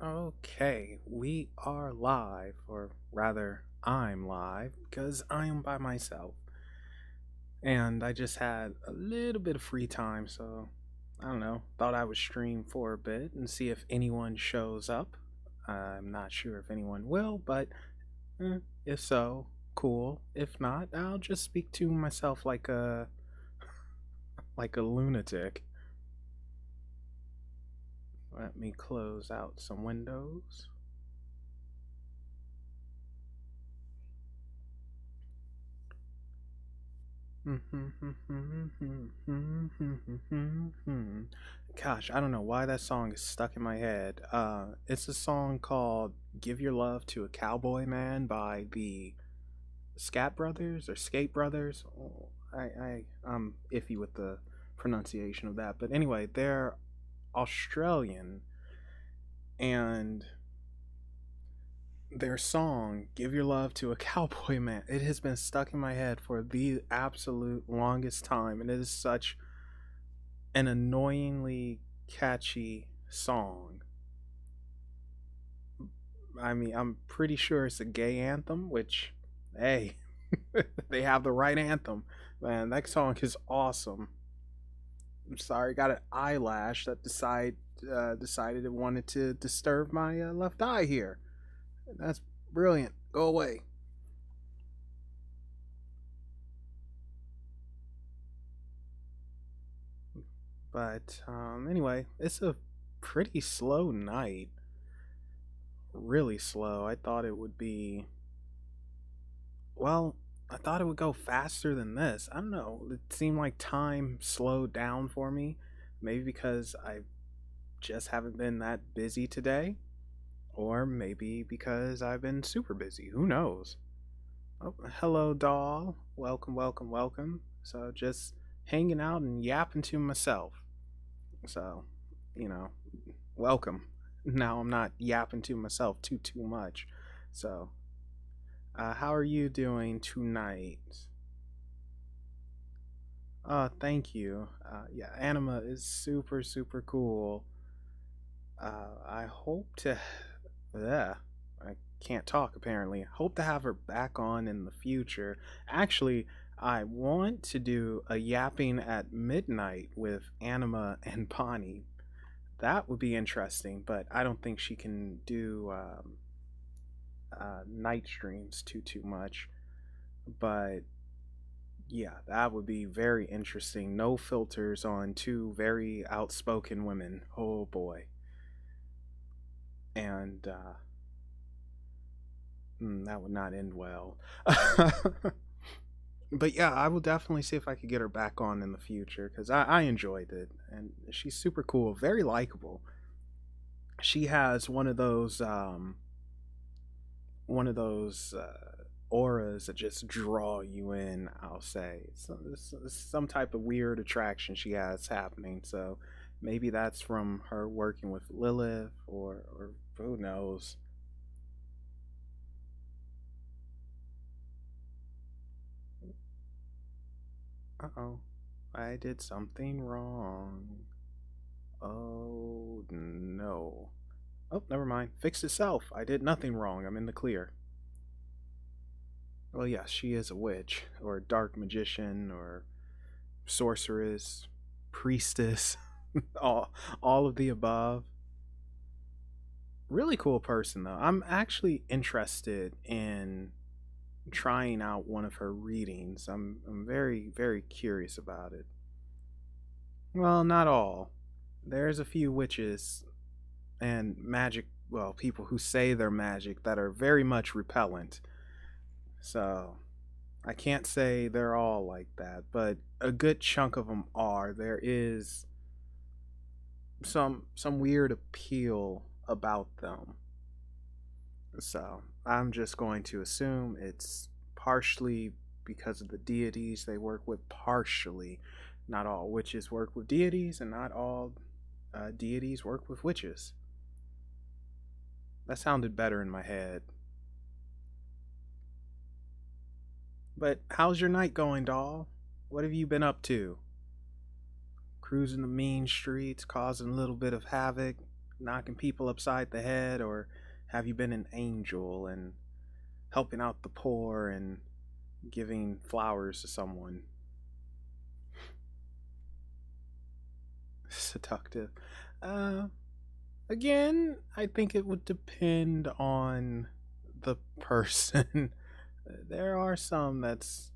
Okay, we are live, or rather, I'm live because I am by myself. And I just had a little bit of free time, so I don't know. Thought I would stream for a bit and see if anyone shows up. I'm not sure if anyone will, but if so, cool. If not, I'll just speak to myself like a lunatic. Let me close out some windows. Gosh, I don't know why that song is stuck in my head. It's a song called "Give Your Love to a Cowboy Man" by the Scat Brothers or Skate Brothers. Oh, I'm iffy with the pronunciation of that, but anyway, they're Australian, and their song "Give Your Love to a Cowboy Man," it has been stuck in my head for the absolute longest time, and it is such an annoyingly catchy song. I mean, I'm pretty sure it's a gay anthem, which, hey, they have the right anthem. Man, that song is awesome. I'm sorry, got an eyelash that decided it wanted to disturb my left eye here. That's brilliant. Go away. But anyway, it's a pretty slow night. Really slow. I thought it would be. Well, I thought it would go faster than this. I don't know. It seemed like time slowed down for me. Maybe because I just haven't been that busy today. Or maybe because I've been super busy. Who knows? Oh, hello, doll. Welcome, welcome, welcome. So just hanging out and yapping to myself. So, you know, welcome. Now I'm not yapping to myself too much. So, how are you doing tonight? Thank you. Yeah, Anima is super cool. I hope to. Yeah, I can't talk apparently. Hope to have her back on in the future. Actually, I want to do a yapping at midnight with Anima and Bonnie. That would be interesting, but I don't think she can do night streams too much. But yeah, that would be very interesting. No filters on two very outspoken women. Oh boy. And that would not end well. But yeah, I will definitely see if I could get her back on in the future because I enjoyed it. And she's super cool, very likable. She has one of those auras that just draw you in. I'll say it's some type of weird attraction she has happening. So maybe that's from her working with Lilith, or who knows. Uh-oh, I did something wrong. Oh no. Oh, never mind. Fixed itself. I did nothing wrong. I'm in the clear. Well, yes, she is a witch, or dark magician, or sorceress, priestess, all of the above. Really cool person though. I'm actually interested in trying out one of her readings. I'm very curious about it. Well, not all. There's a few witches and magic, well, people who say they're magic that are very much repellent. So, I can't say they're all like that, but a good chunk of them are. There is some weird appeal about them. So I'm just going to assume it's partially because of the deities they work with. Partially, not all witches work with deities, and not all deities work with witches. That sounded better in my head. But how's your night going, doll? What have you been up to? Cruising the mean streets, causing a little bit of havoc, knocking people upside the head, or have you been an angel and helping out the poor and giving flowers to someone? Seductive. Uh, Again, I think it would depend on the person. There are some that's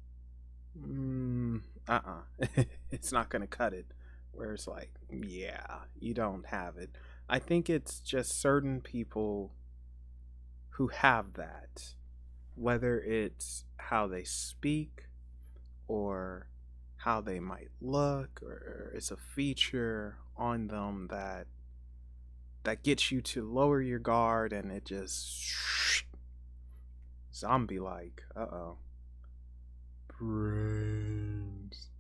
it's not gonna cut it. Where it's like, yeah, you don't have it. I think it's just certain people who have that, whether it's how they speak or how they might look, or it's a feature on them that gets you to lower your guard, and it just zombie like. Uh-oh. Brains.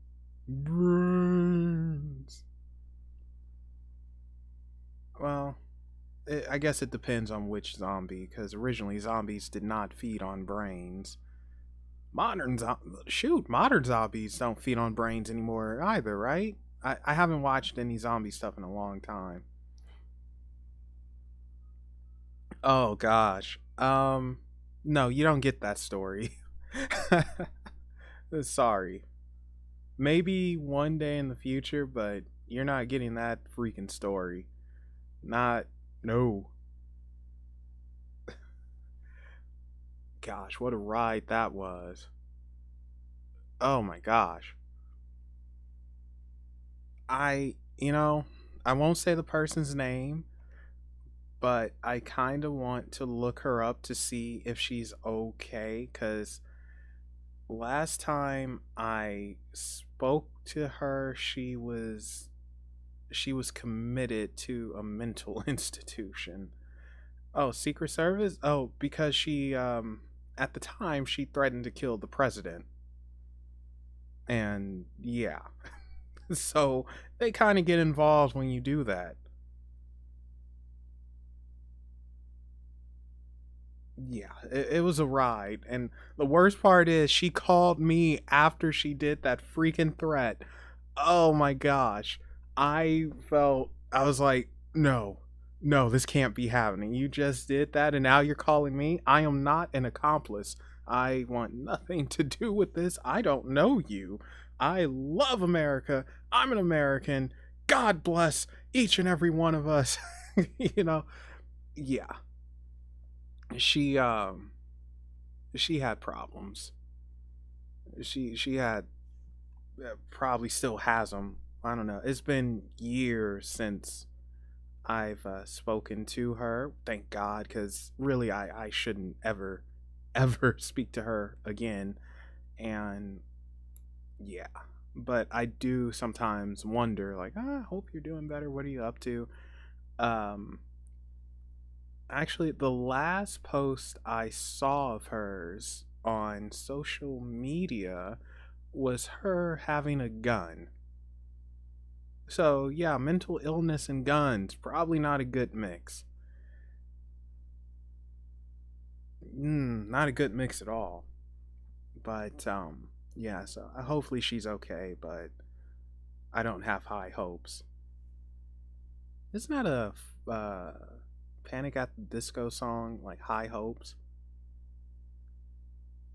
Brains. Well, I guess it depends on which zombie, because originally zombies did not feed on brains. Modern zombies don't feed on brains anymore either, right? I haven't watched any zombie stuff in a long time. Oh gosh. No, you don't get that story. Sorry. Maybe one day in the future, but you're not getting that freaking story. Not no. Gosh, what a ride that was. Oh my gosh. I won't say the person's name, but I kind of want to look her up to see if she's okay, cuz last time I spoke to her, she was committed to a mental institution. Oh, Secret Service? Oh, because she at the time she threatened to kill the president. And yeah. So they kind of get involved when you do that. Yeah, it was a ride. And the worst part is she called me after she did that freaking threat. Oh my gosh. I was like, no, no, this can't be happening. You just did that and now you're calling me? I am not an accomplice. I want nothing to do with this. I don't know you. I love America. I'm an American. God bless each and every one of us. you know, yeah. She she had problems. She had probably still has them. I don't know. It's been years since I've spoken to her. Thank God, because really, I shouldn't ever, ever speak to her again. And yeah, but I do sometimes wonder, like, I hope you're doing better. What are you up to? Um, Actually, the last post I saw of hers on social media was her having a gun. So, yeah, mental illness and guns, probably not a good mix. Not a good mix at all. But, yeah, so hopefully she's okay, but I don't have high hopes. Isn't that a Panic at the Disco song, like High Hopes?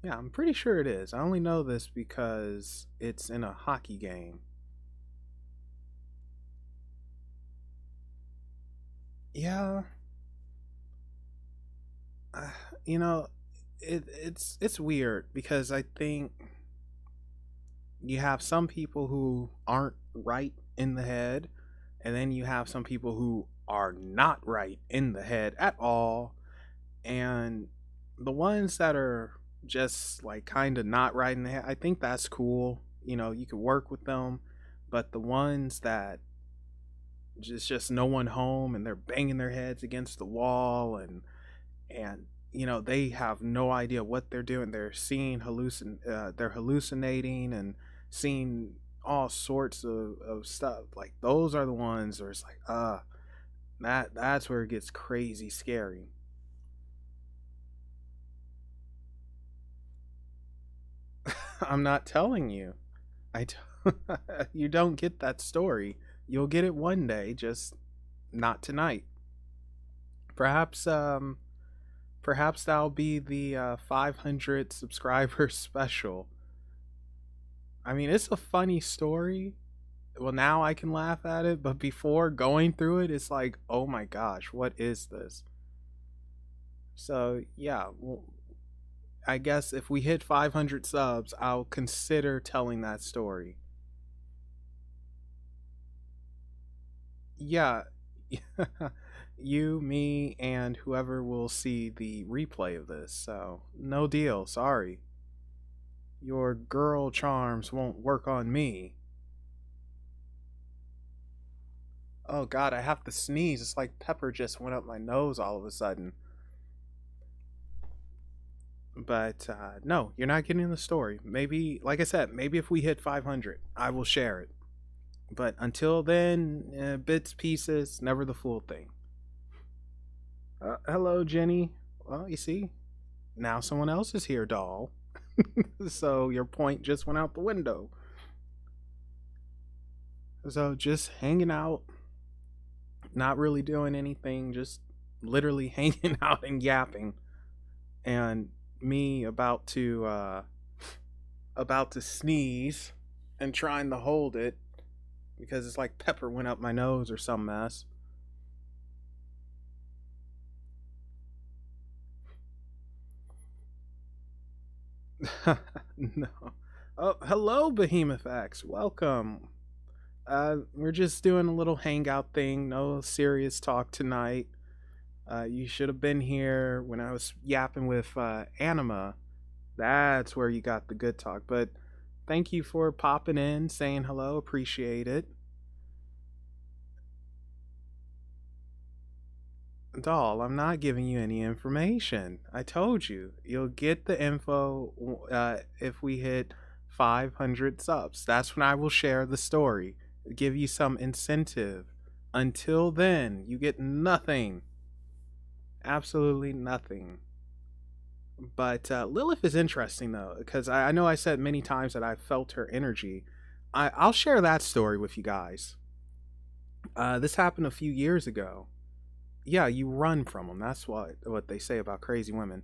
Yeah, I'm pretty sure it is. I only know this because it's in a hockey game. Yeah, uh, you know, it's weird because I think you have some people who aren't right in the head, and then you have some people who are not right in the head at all, and the ones that are just like kind of not right in the head, I think that's cool. You can work with them, but the ones that just no one home and they're banging their heads against the wall, and they have no idea what they're doing. They're they're hallucinating and seeing all sorts of stuff. Like those are the ones where it's like that's where it gets crazy scary. I'm not telling you. I t- you don't get that story. You'll get it one day, just not tonight. Perhaps perhaps that'll be the 500 subscribers special. I mean, it's a funny story. Well, now I can laugh at it, but before going through it, it's like, oh my gosh, what is this? So, yeah, well, I guess if we hit 500 subs, I'll consider telling that story. Yeah, you, me, and whoever will see the replay of this. So, no deal. Sorry. Your girl charms won't work on me. Oh god, I have to sneeze. It's like pepper just went up my nose all of a sudden. But no, you're not getting the story. Maybe, like I said, maybe if we hit 500, I will share it. But until then, bits, pieces, never the full thing. Hello, Jenny. Well, you see, now someone else is here, doll. So your point just went out the window. So just hanging out, not really doing anything, just literally hanging out and yapping. And me about to sneeze and trying to hold it because it's like pepper went up my nose or some mess. No. Oh, hello, Behemoth X. Welcome. We're just doing a little hangout thing. No serious talk tonight. You should have been here when I was yapping with Anima. That's where you got the good talk. But thank you for popping in, saying hello. Appreciate it. Doll, I'm not giving you any information. I told you. You'll get the info if we hit 500 subs. That's when I will share the story. Give you some incentive. Until then, you get nothing. Absolutely nothing. But Lilith is interesting, though, because I know I said many times that I felt her energy. I'll share that story with you guys. This happened a few years ago. Yeah, you run from them. That's what they say about crazy women.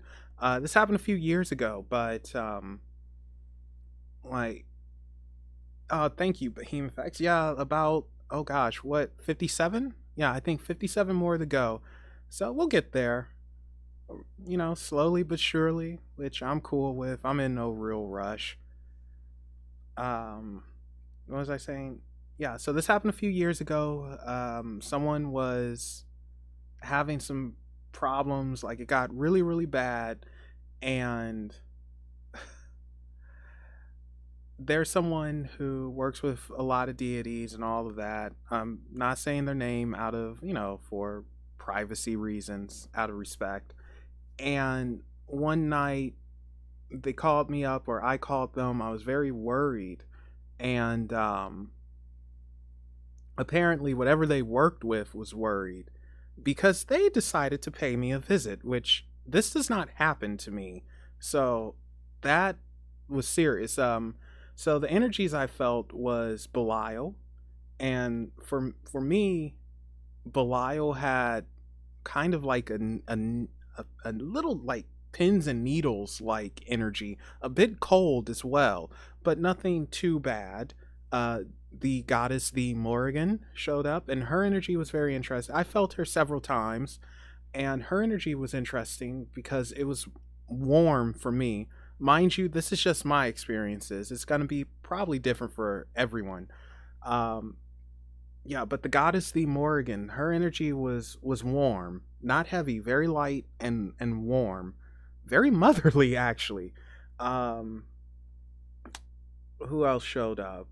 This happened a few years ago, but like, thank you, Behemoth X. Yeah, about oh gosh, what 57? Yeah, I think 57 more to go. So we'll get there. You know, slowly but surely, which I'm cool with. I'm in no real rush. Um, what was I saying? Yeah, so this happened a few years ago. Someone was having some problems, like it got really, really bad, and there's someone who works with a lot of deities and all of that. I'm not saying their name out of, for privacy reasons, out of respect. And one night they called me up, or I called them. I was very worried. And apparently, whatever they worked with was worried because they decided to pay me a visit, which this does not happen to me. So that was serious. So the energies I felt was Belial, and for me, Belial had kind of like a little like pins and needles like energy, a bit cold as well, but nothing too bad. The goddess, the Morrigan, showed up, and her energy was very interesting. I felt her several times, and her energy was interesting because it was warm for me. Mind you, this is just my experiences. It's going to be probably different for everyone. Um, yeah, but the goddess, the Morrigan, her energy was warm, not heavy, very light and warm, very motherly actually. Um, who else showed up?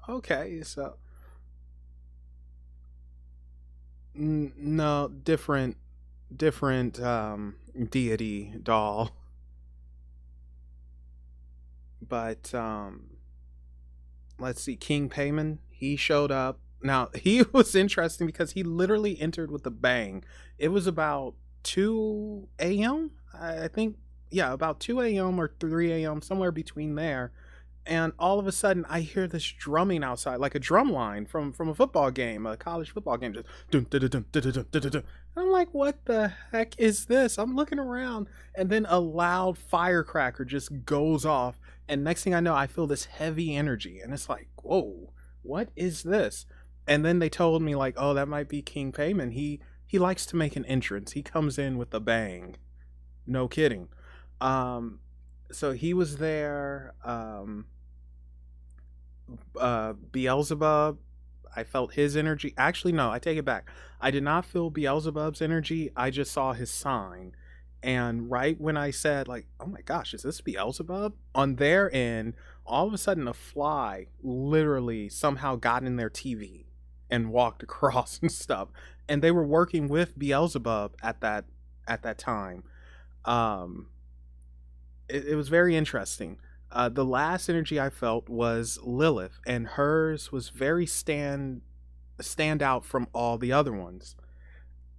Okay, so no, different deity doll, but let's see, King Payman, he showed up. Now he was interesting because he literally entered with a bang. It was about 2 a.m. I think, yeah, about 2 a.m. or 3 a.m., somewhere between there. and all of a sudden I hear this drumming outside, like a drum line from a football game, a college football game, just dun, dun, dun, dun, dun, dun, dun, dun, dun. I'm like, what the heck is this? I'm looking around, and then a loud firecracker just goes off, and next thing I know, I feel this heavy energy, and it's like, whoa, what is this? And then they told me like, oh, that might be King Payman. He likes to make an entrance. He comes in with a bang. No kidding. Um, so he was there. Beelzebub, I felt his energy. Actually, no, I take it back. I did not feel Beelzebub's energy. I just saw his sign. And right when I said, like, oh my gosh, is this Beelzebub? On their end, all of a sudden a fly literally somehow got in their TV and walked across and stuff. And they were working with Beelzebub at that time. Um, it was very interesting. The last energy I felt was Lilith, and hers was very stand out from all the other ones.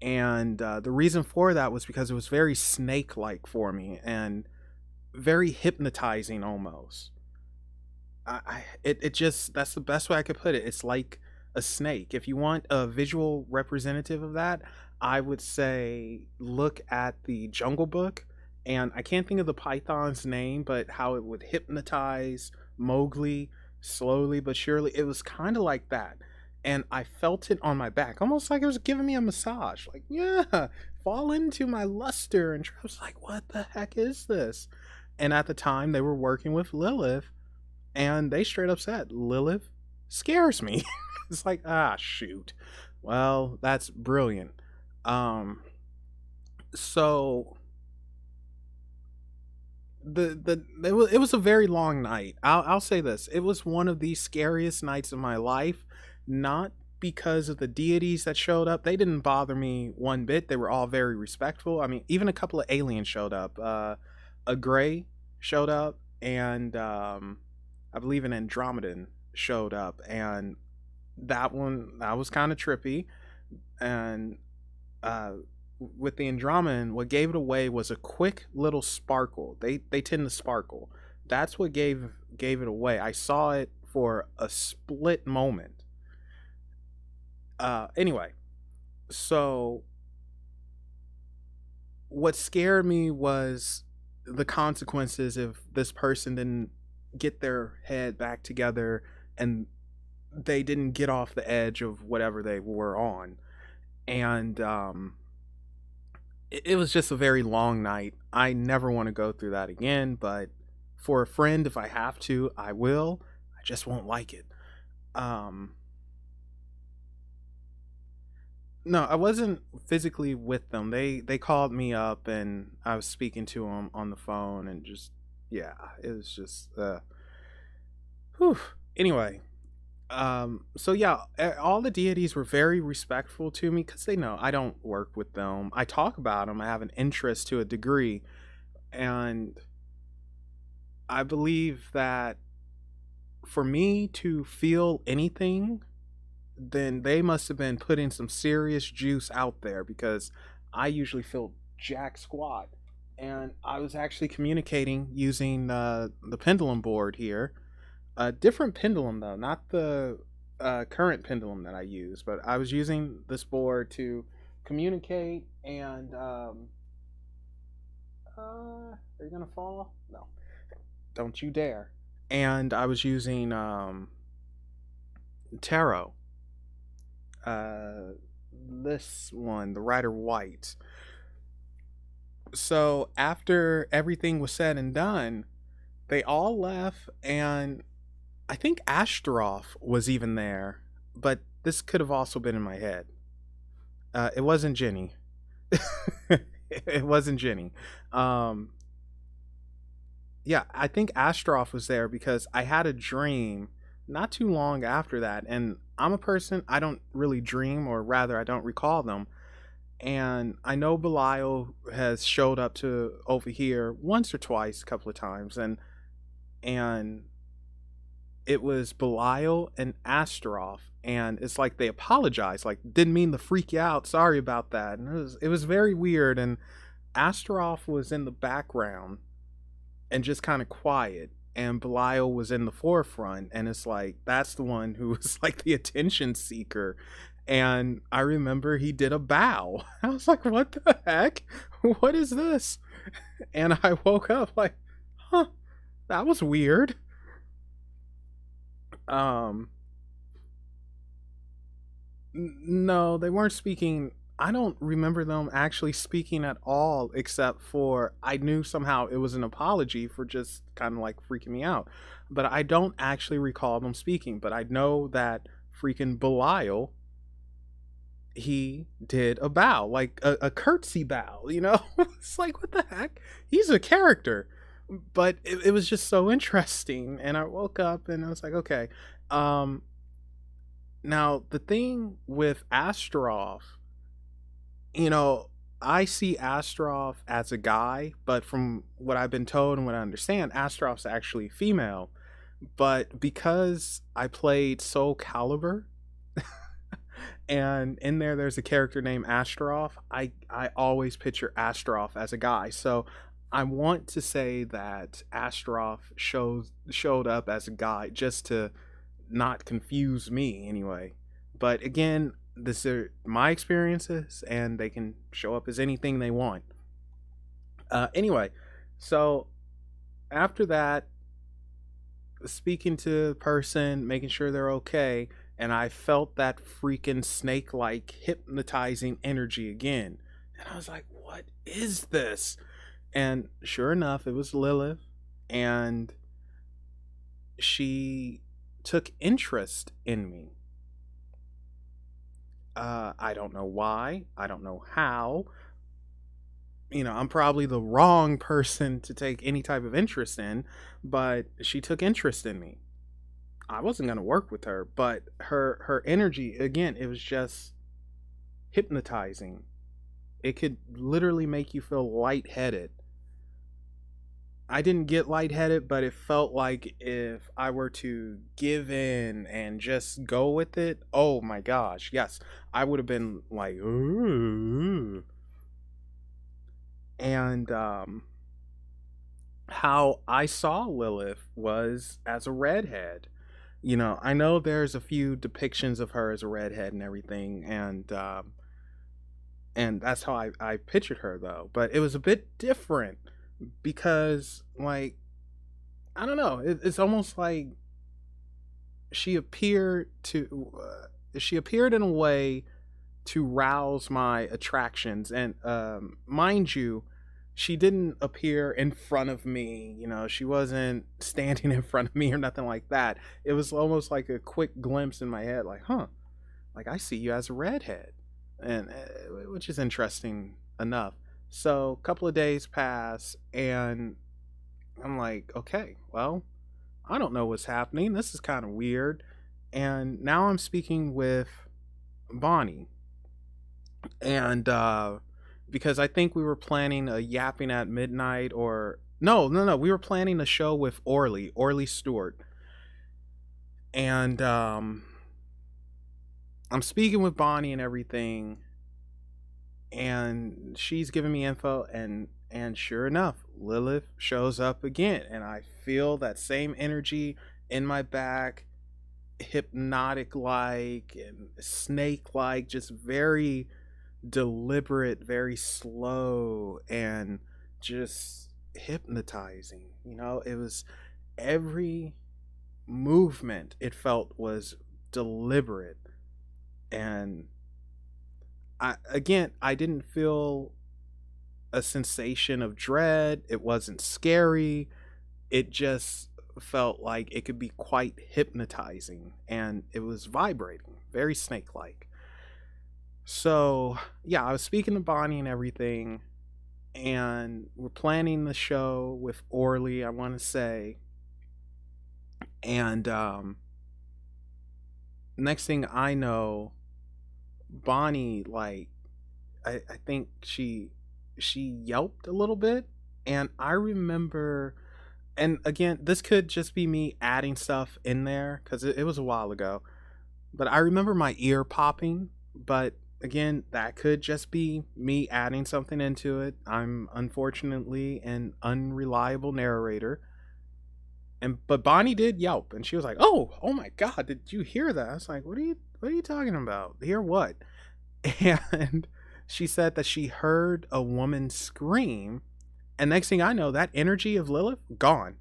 And the reason for that was because it was very snake like for me and very hypnotizing almost. It just, that's the best way I could put it. It's like a snake. If you want a visual representative of that, I would say look at the Jungle Book, and I can't think of the python's name, but how it would hypnotize Mowgli slowly but surely. It was kind of like that. And I felt it on my back, almost like it was giving me a massage. Like, yeah, fall into my luster. And I was like, what the heck is this? And at the time, they were working with Lilith, and they straight up said, Lilith scares me. It's like, ah, shoot. Well, that's brilliant. Um, so it was a very long night. I'll say this. It was one of the scariest nights of my life, not because of the deities that showed up. They didn't bother me one bit. They were all very respectful. I mean, even a couple of aliens showed up. A gray showed up, and I believe an Andromedan showed up, and that was kind of trippy. And uh with the Andromedan, what gave it away was a quick little sparkle. They tend to sparkle. That's what gave it away. I saw it for a split moment. Anyway, so what scared me was the consequences if this person didn't get their head back together and they didn't get off the edge of whatever they were on. And it was just a very long night. I never want to go through that again, but for a friend, if I have to, I will. I just won't like it. Um, no, I wasn't physically with them. They called me up, and I was speaking to them on the phone, and just, yeah, it was just whew. Anyway, so yeah, all the deities were very respectful to me because they know I don't work with them. I talk about them. I have an interest to a degree, and I believe that for me to feel anything, then they must have been putting some serious juice out there because I usually feel jack squat. And I was actually communicating using the pendulum board here. A different pendulum, though, not the current pendulum that I use, but I was using this board to communicate. And are you gonna fall? No, don't you dare. And I was using tarot. Uh, this one, the Rider White. So after everything was said and done, they all left, and I think Ashtaroth was even there, but this could have also been in my head. It wasn't Jenny. It wasn't Jenny. Um, yeah, I think Ashtaroth was there because I had a dream not too long after that, and I'm a person, I don't really dream, or rather, I don't recall them. And I know Belial has showed up to over here once or twice, a couple of times, and it was Belial and Astaroth, and it's like they apologized, like didn't mean to freak you out, sorry about that. And it was very weird, and Astaroth was in the background and just kind of quiet, and Belial was in the forefront, and it's like that's the one who was like the attention seeker. And I remember he did a bow. I was like, what the heck? What is this? And I woke up like, huh, that was weird. Um no, they weren't speaking. I don't remember them actually speaking at all, except for I knew somehow it was an apology for just kind of like freaking me out. But I don't actually recall them speaking. But I know that freaking Belial, he did a bow, like a curtsy bow, you know? It's like, what the heck? He's a character. But it was just so interesting. And I woke up and I was like, okay. Um, Now, the thing with Astaroth, you know, I see Astaroth as a guy, but from what I've been told and what I understand, Astaroth's actually female. But because I played Soul Calibur, and in there's a character named Astaroth, I always picture Astaroth as a guy. So I want to say that Astaroth showed up as a guy just to not confuse me anyway. But again, this are my experiences, and they can show up as anything they want. Anyway, so after that, speaking to the person, making sure they're okay, and I felt that freaking snake-like hypnotizing energy again, and I was like, "What is this?" And sure enough, it was Lilith, and she took interest in me. I don't know why. I don't know how. You know, I'm probably the wrong person to take any type of interest in, but she took interest in me. I wasn't going to work with her, but her energy, again, it was just hypnotizing. It could literally make you feel lightheaded. I didn't get lightheaded, but it felt like if I were to give in and just go with it, oh my gosh, yes, I would have been like, ooh. And how I saw Lilith was as a redhead. You know, I know there's a few depictions of her as a redhead and everything, and that's how I pictured her though. But it was a bit different because, like, I don't know, it's almost like she appeared to she appeared in a way to rouse my attractions. And mind you, she didn't appear in front of me. You know, she wasn't standing in front of me or nothing like that. It was almost like a quick glimpse in my head, like, huh, like I see you as a redhead, and which is interesting enough. So a couple of days pass, and I'm like, okay, well, I don't know what's happening. This is kind of weird. And now I'm speaking with Bonnie, and because I think we were planning a yapping at midnight, or no, we were planning a show with Orly Stewart, and I'm speaking with Bonnie and everything, and she's giving me info, and sure enough, Lilith shows up again, and I feel that same energy in my back, hypnotic like and snake like, just very deliberate, very slow, and just hypnotizing. You know, it was every movement, it felt, was deliberate. And I didn't feel a sensation of dread. It wasn't scary. It just felt like it could be quite hypnotizing, and it was vibrating, very snake like. So, yeah, I was speaking to Bonnie and everything, and we're planning the show with Orly, I want to say. And next thing I know, Bonnie, like, I think she yelped a little bit, and I remember, and again, this could just be me adding stuff in there because it was a while ago, but I remember my ear popping. But again, that could just be me adding something into it. I'm unfortunately an unreliable narrator. But Bonnie did yelp, and she was like, oh my God, did you hear that?" I was like, what are you talking about? Hear what?" And she said that she heard a woman scream, and next thing I know, that energy of Lilith gone,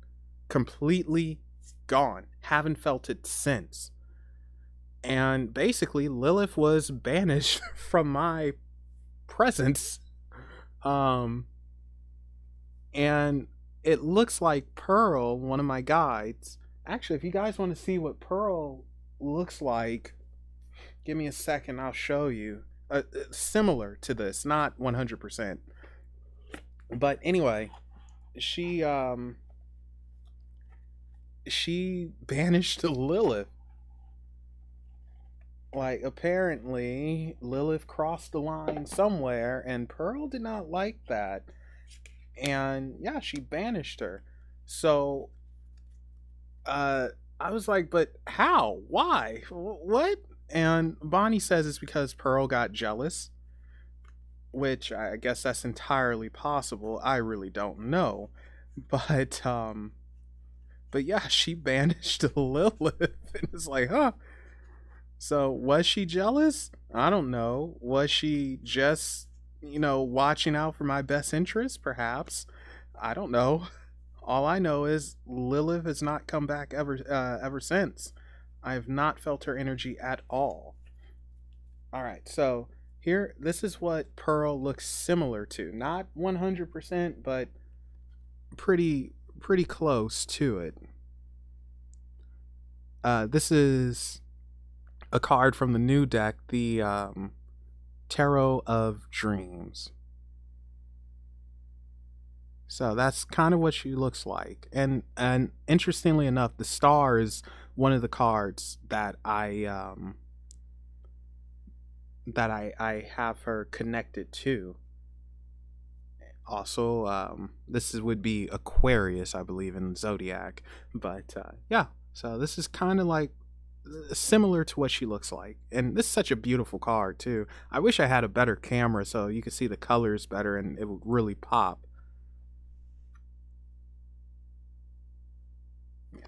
completely gone. Haven't felt it since. And basically, Lilith was banished from my presence. Um, and it looks like Pearl, one of my guides. Actually, if you guys want to see what Pearl looks like, give me a second. I'll show you. Similar to this, not 100%. But anyway, she she banished Lilith. Like, apparently Lilith crossed the line somewhere, and Pearl did not like that. And yeah, she banished her. So I was like, but how? Why? What? And Bonnie says it's because Pearl got jealous, which I guess that's entirely possible. I really don't know. But yeah, she banished Lilith, and it's like, huh. So was she jealous? I don't know. Was she just, watching out for my best interest? Perhaps. I don't know. All I know is Lilith has not come back ever since. I have not felt her energy at all. All right, so here, this is what Pearl looks similar to. Not 100%, but pretty close to it. This is a card from the new deck, the Tarot of Dreams. So that's kind of what she looks like. And interestingly enough, the star is one of the cards that I have her connected to. Also, would be Aquarius, I believe, in Zodiac. But yeah, so this is kind of like similar to what she looks like. And this is such a beautiful card too. I wish I had a better camera so you could see the colors better and it would really pop. Yeah.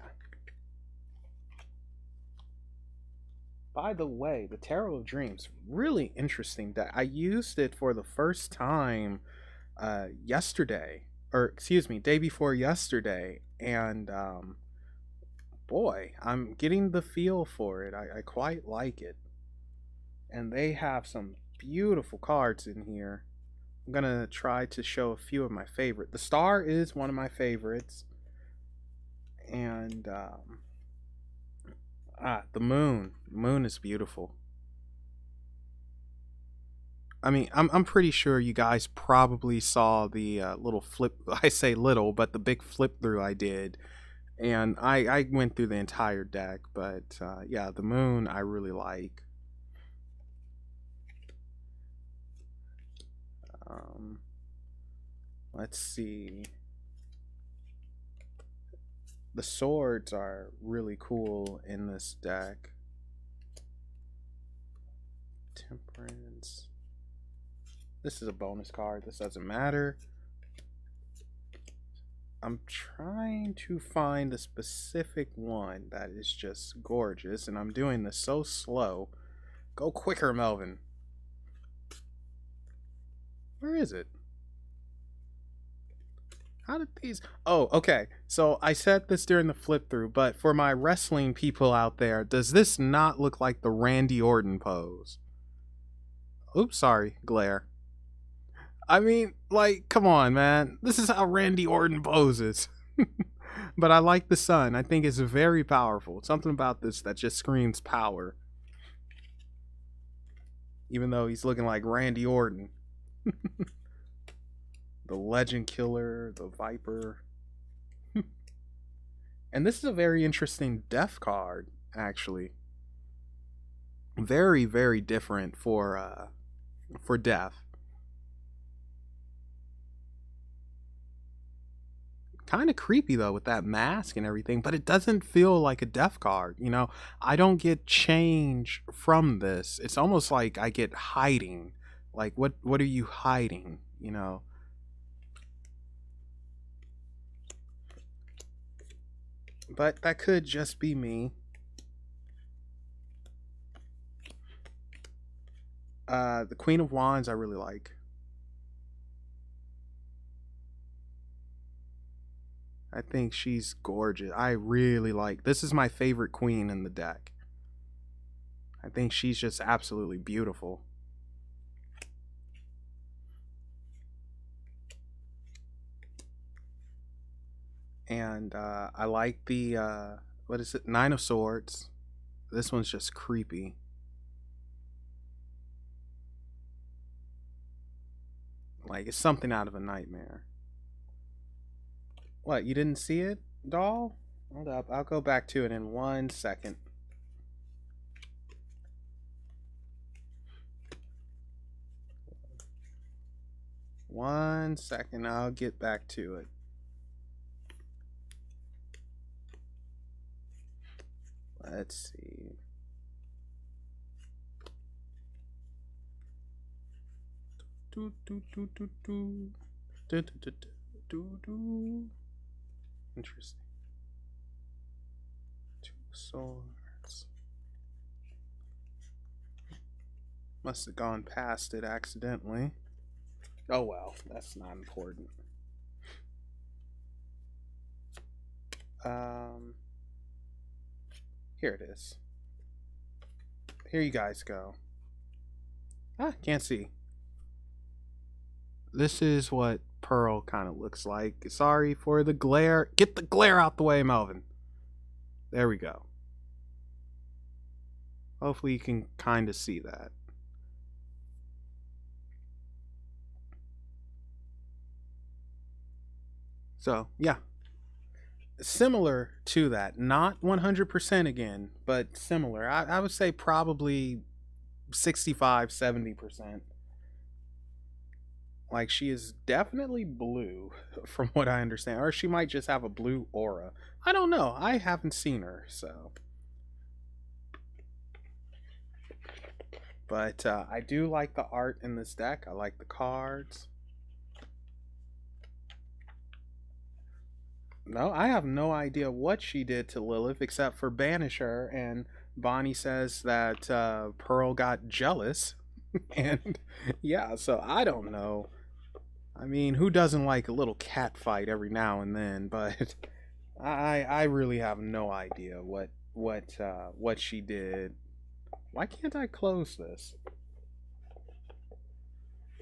By the way, the Tarot of Dreams, really interesting deck. I used it for the first time yesterday, or excuse me, day before yesterday, and boy, I'm getting the feel for it. I quite like it. And they have some beautiful cards in here. I'm gonna try to show a few of my favorite. The star is one of my favorites. And the moon. The moon is beautiful. I mean, I'm pretty sure you guys probably saw the little flip. I say little, but the big flip through I did, and I went through the entire deck. But yeah, the moon I really like. Let's see. The swords are really cool in this deck. Temperance. This is a bonus card. This doesn't matter. I'm trying to find a specific one that is just gorgeous, and I'm doing this so slow. Go quicker, Melvin. Where is it? How did these... Oh, okay. So I said this during the flip through, but for my wrestling people out there, does this not look like the Randy Orton pose? Oops, sorry, glare. I mean, like, come on, man. This is how Randy Orton poses. But I like the sun. I think it's very powerful. Something about this that just screams power. Even though he's looking like Randy Orton. The Legend Killer, the Viper. And this is a very interesting death card, actually. Very, very different for death. Kind of creepy though with that mask and everything, but it doesn't feel like a death card. I don't get change from this. It's almost like I get hiding. Like, what are you hiding? but that could just be me. The Queen of Wands I really like. I think she's gorgeous. I really like. This is my favorite queen in the deck. I think she's just absolutely beautiful. And I like the what is it? Nine of Swords. This one's just creepy. Like it's something out of a nightmare. What, you didn't see it, doll? Hold up, I'll go back to it in 1 second. One second, I'll get back to it. Let's see. Do, do, do, do, do. Do, do, do, do, do. Interesting. Two swords. Must have gone past it accidentally. Oh well, that's not important. Here it is. Here you guys go. Ah, can't see. This is what Pearl kind of looks like. Sorry for the glare. Get the glare out the way, Melvin. There we go. Hopefully you can kind of see that. So, yeah. Similar to that. Not 100% again, but similar. I would say probably 65, 70%. Like, she is definitely blue, from what I understand. Or she might just have a blue aura. I don't know. I haven't seen her, so. But I do like the art in this deck. I like the cards. No, I have no idea what she did to Lilith except for banish her. And Bonnie says that Pearl got jealous. And yeah, so I don't know. I mean, who doesn't like a little cat fight every now and then? But I really have no idea what she did. Why can't I close this?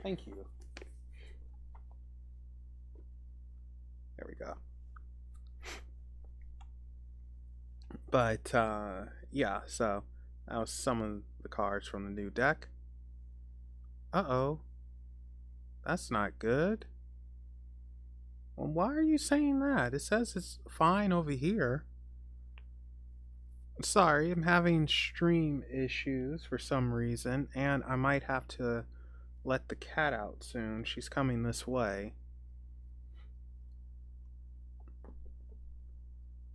Thank you. There we go. But yeah, so that was some of the cards from the new deck. Uh-oh. That's not good. Well, why are you saying that? It says it's fine over here. Sorry, I'm having stream issues for some reason, and I might have to let the cat out soon. She's coming this way.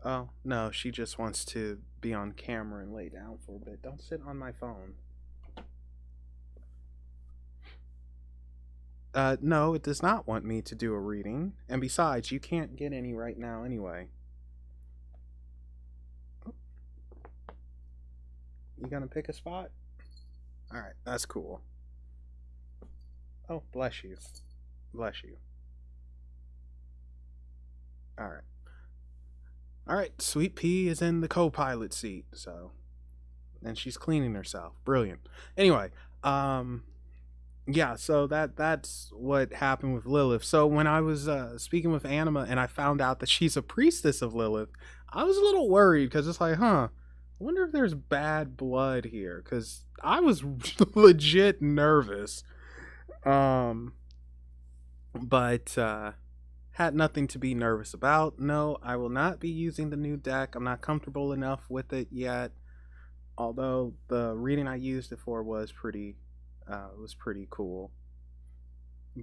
Oh, no, she just wants to be on camera and lay down for a bit. Don't sit on my phone. No, it does not want me to do a reading. And besides, you can't get any right now anyway. You gonna pick a spot? Alright, that's cool. Oh, bless you. Bless you. Alright. Alright, Sweet Pea is in the co-pilot seat, so. And she's cleaning herself. Brilliant. Anyway, yeah, so that's what happened with Lilith. So when I was speaking with Anima and I found out that she's a priestess of Lilith, I was a little worried because it's like, I wonder if there's bad blood here, because I was legit nervous. But had nothing to be nervous about. No, I will not be using the new deck. I'm not comfortable enough with it yet. Although the reading I used it for was pretty cool.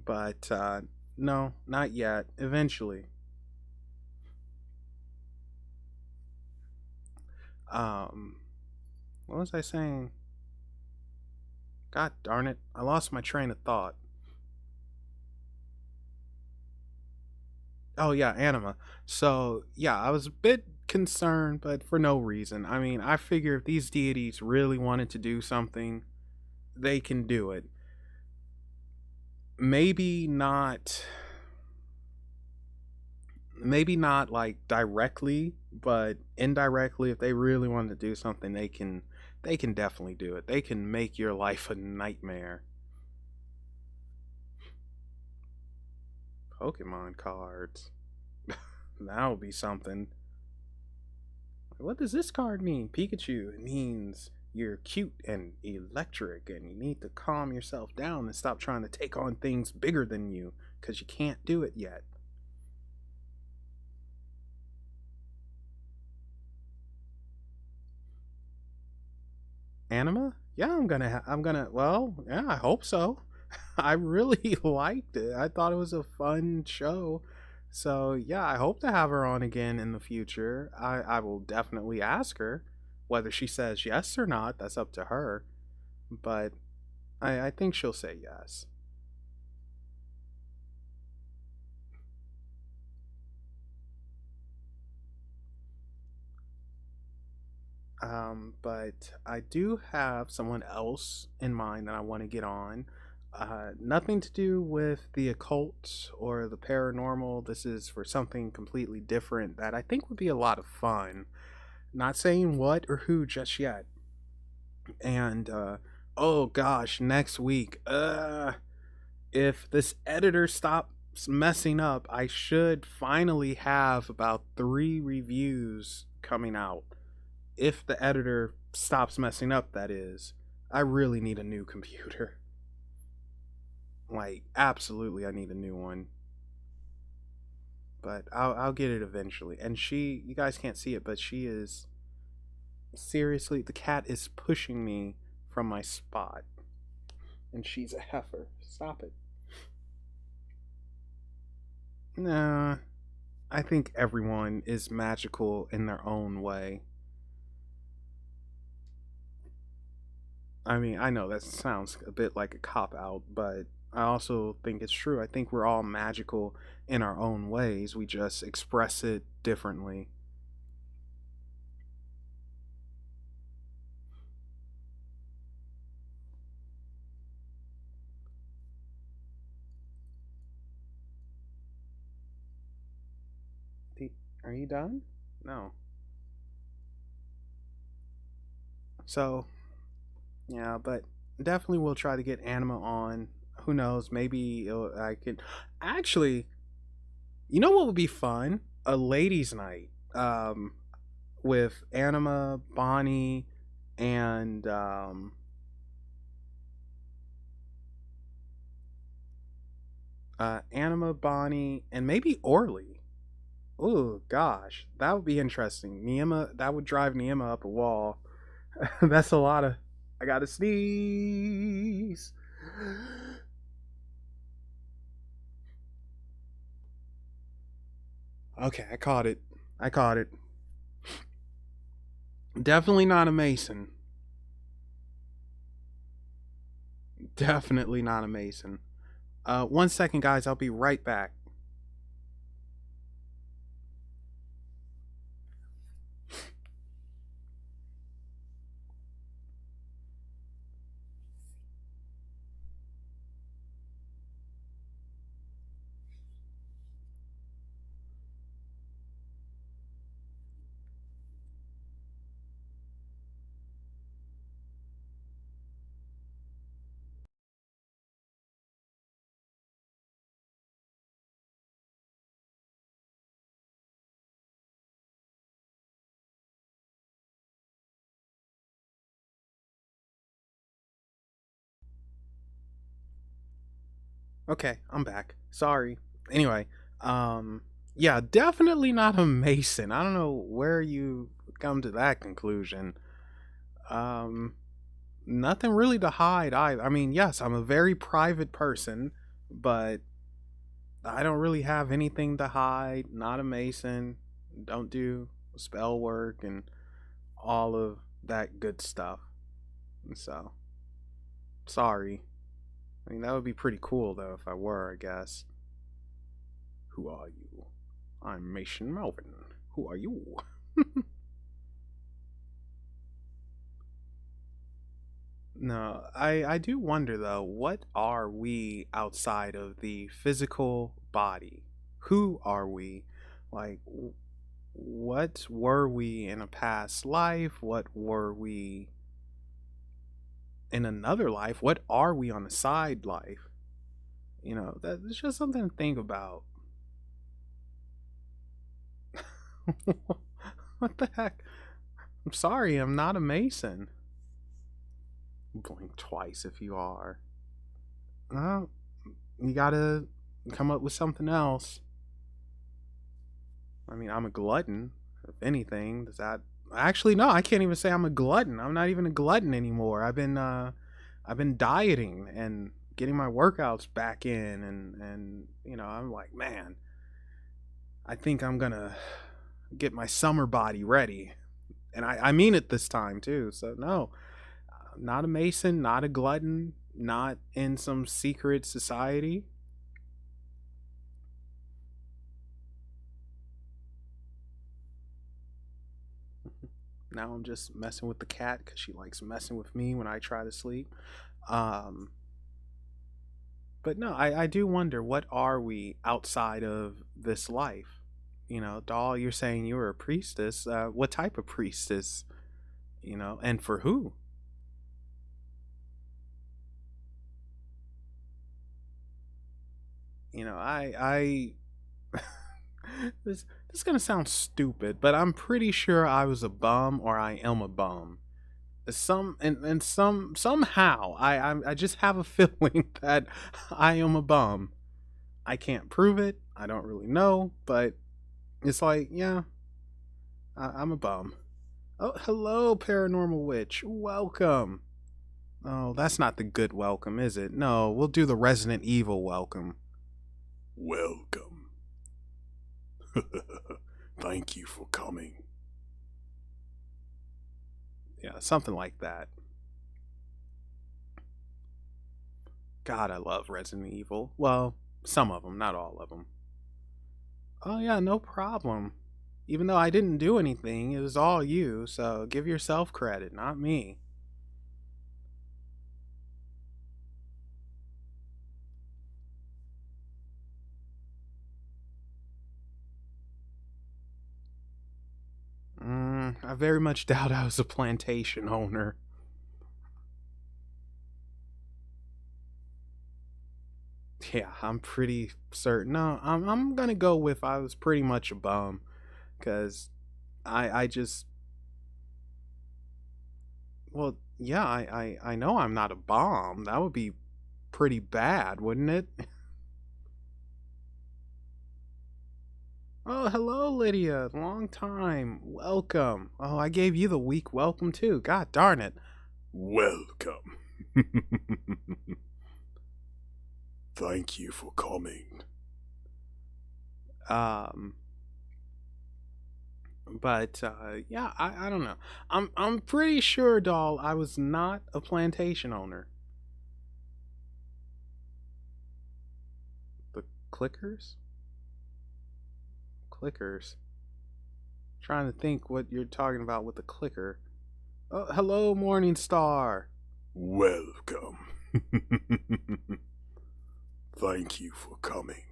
But no, not yet. Eventually. What was I saying? God darn it. I lost my train of thought. Oh yeah, Anima. So yeah, I was a bit concerned, but for no reason. I mean, I figure if these deities really wanted to do something, they can do it. Maybe not maybe not like directly, but indirectly if they really wanted to do something, they can definitely do it. They can make your life a nightmare. Pokemon cards. That would be something. What does this card mean? Pikachu. It means you're cute and electric and you need to calm yourself down and stop trying to take on things bigger than you because you can't do it yet. Anima? Yeah, well, yeah, I hope so. I really liked it. I thought it was a fun show. So, yeah, I hope to have her on again in the future. I will definitely ask her. Whether she says yes or not, that's up to her. But I think she'll say yes. But I do have someone else in mind that I want to get on. Nothing to do with the occult or the paranormal. This is for something completely different that I think would be a lot of fun. Not saying what or who just yet. And oh gosh, next week. If this editor stops messing up, I should finally have about 3 reviews coming out. If the editor stops messing up, that is. I really need a new computer. Like, absolutely, I need a new one. But I'll get it eventually. And you guys can't see it, but she is seriously, the cat is pushing me from my spot. And she's a heifer. Stop it. Nah, I think everyone is magical in their own way. I mean, I know that sounds a bit like a cop out, but I also think it's true. I think we're all magical in our own ways. We just express it differently. Are you done? No. So, yeah, but definitely we'll try to get Anima on. Who knows? Maybe I could. Actually, you know what would be fun? A ladies' night. With Anima, Bonnie, and Anima, Bonnie, and maybe Orly. Oh gosh, that would be interesting. Niema, that would drive Niema up a wall. That's a lot of. I gotta sneeze. Okay, I caught it. I caught it. Definitely not a Mason. Definitely not a Mason. 1 second, guys. I'll be right back. Okay, I'm back. Sorry. Anyway, um, yeah, definitely not a Mason. I don't know where you come to that conclusion. Um, Nothing really to hide. I mean, yes, I'm a very private person, but I don't really have anything to hide. Not a Mason. Don't do spell work and all of that good stuff. So, sorry. I mean, that would be pretty cool though if I were, I guess. Who are you? I'm Mason Melvin. Who are you? No, I do wonder though, what are we outside of the physical body? Who are we? Like, what were we in a past life? What were we in another life? What are we on a side life? That's just something to think about. What the heck? I'm sorry, I'm not a Mason. Blink twice if you are. Well, you gotta come up with something else. I mean, I'm a glutton. If anything, does that actually no? I can't even say I'm a glutton. I'm not even a glutton anymore. I've been dieting and getting my workouts back in, and I'm like, man, I think I'm gonna get my summer body ready, and I mean it this time too. So no, not a Mason, not a glutton, not in some secret society. Now I'm just messing with the cat because she likes messing with me when I try to sleep. Um, but no, I do wonder, what are we outside of this life? Doll, you're saying you were a priestess. What type of priestess? And for who? I this is gonna sound stupid, but I'm pretty sure I was a bum or I am a bum. Somehow I just have a feeling that I am a bum. I can't prove it. I don't really know, but it's like, yeah, I'm a bum. Oh, hello, paranormal witch. Welcome. Oh, that's not the good welcome, is it? No, we'll do the Resident Evil welcome. Welcome. Thank you for coming. Yeah, something like that. God, I love Resident Evil. Well, some of them, not all of them. Oh, yeah, no problem. Even though I didn't do anything, it was all you, so give yourself credit, not me. I very much doubt I was a plantation owner. Yeah, I'm pretty certain. No, I'm gonna go with I was pretty much a bum, cause I just well yeah I know I'm not a bomb. That would be pretty bad, wouldn't it? Oh, hello, Lydia. Long time. Welcome. Oh, I gave you the weak welcome too. God darn it. Welcome. Thank you for coming. Um, but yeah, I don't know. I'm pretty sure, doll, I was not a plantation owner. The clickers? Clickers. Trying to think what you're talking about with the clicker. Oh, hello, Morning Star. Welcome. Thank you for coming.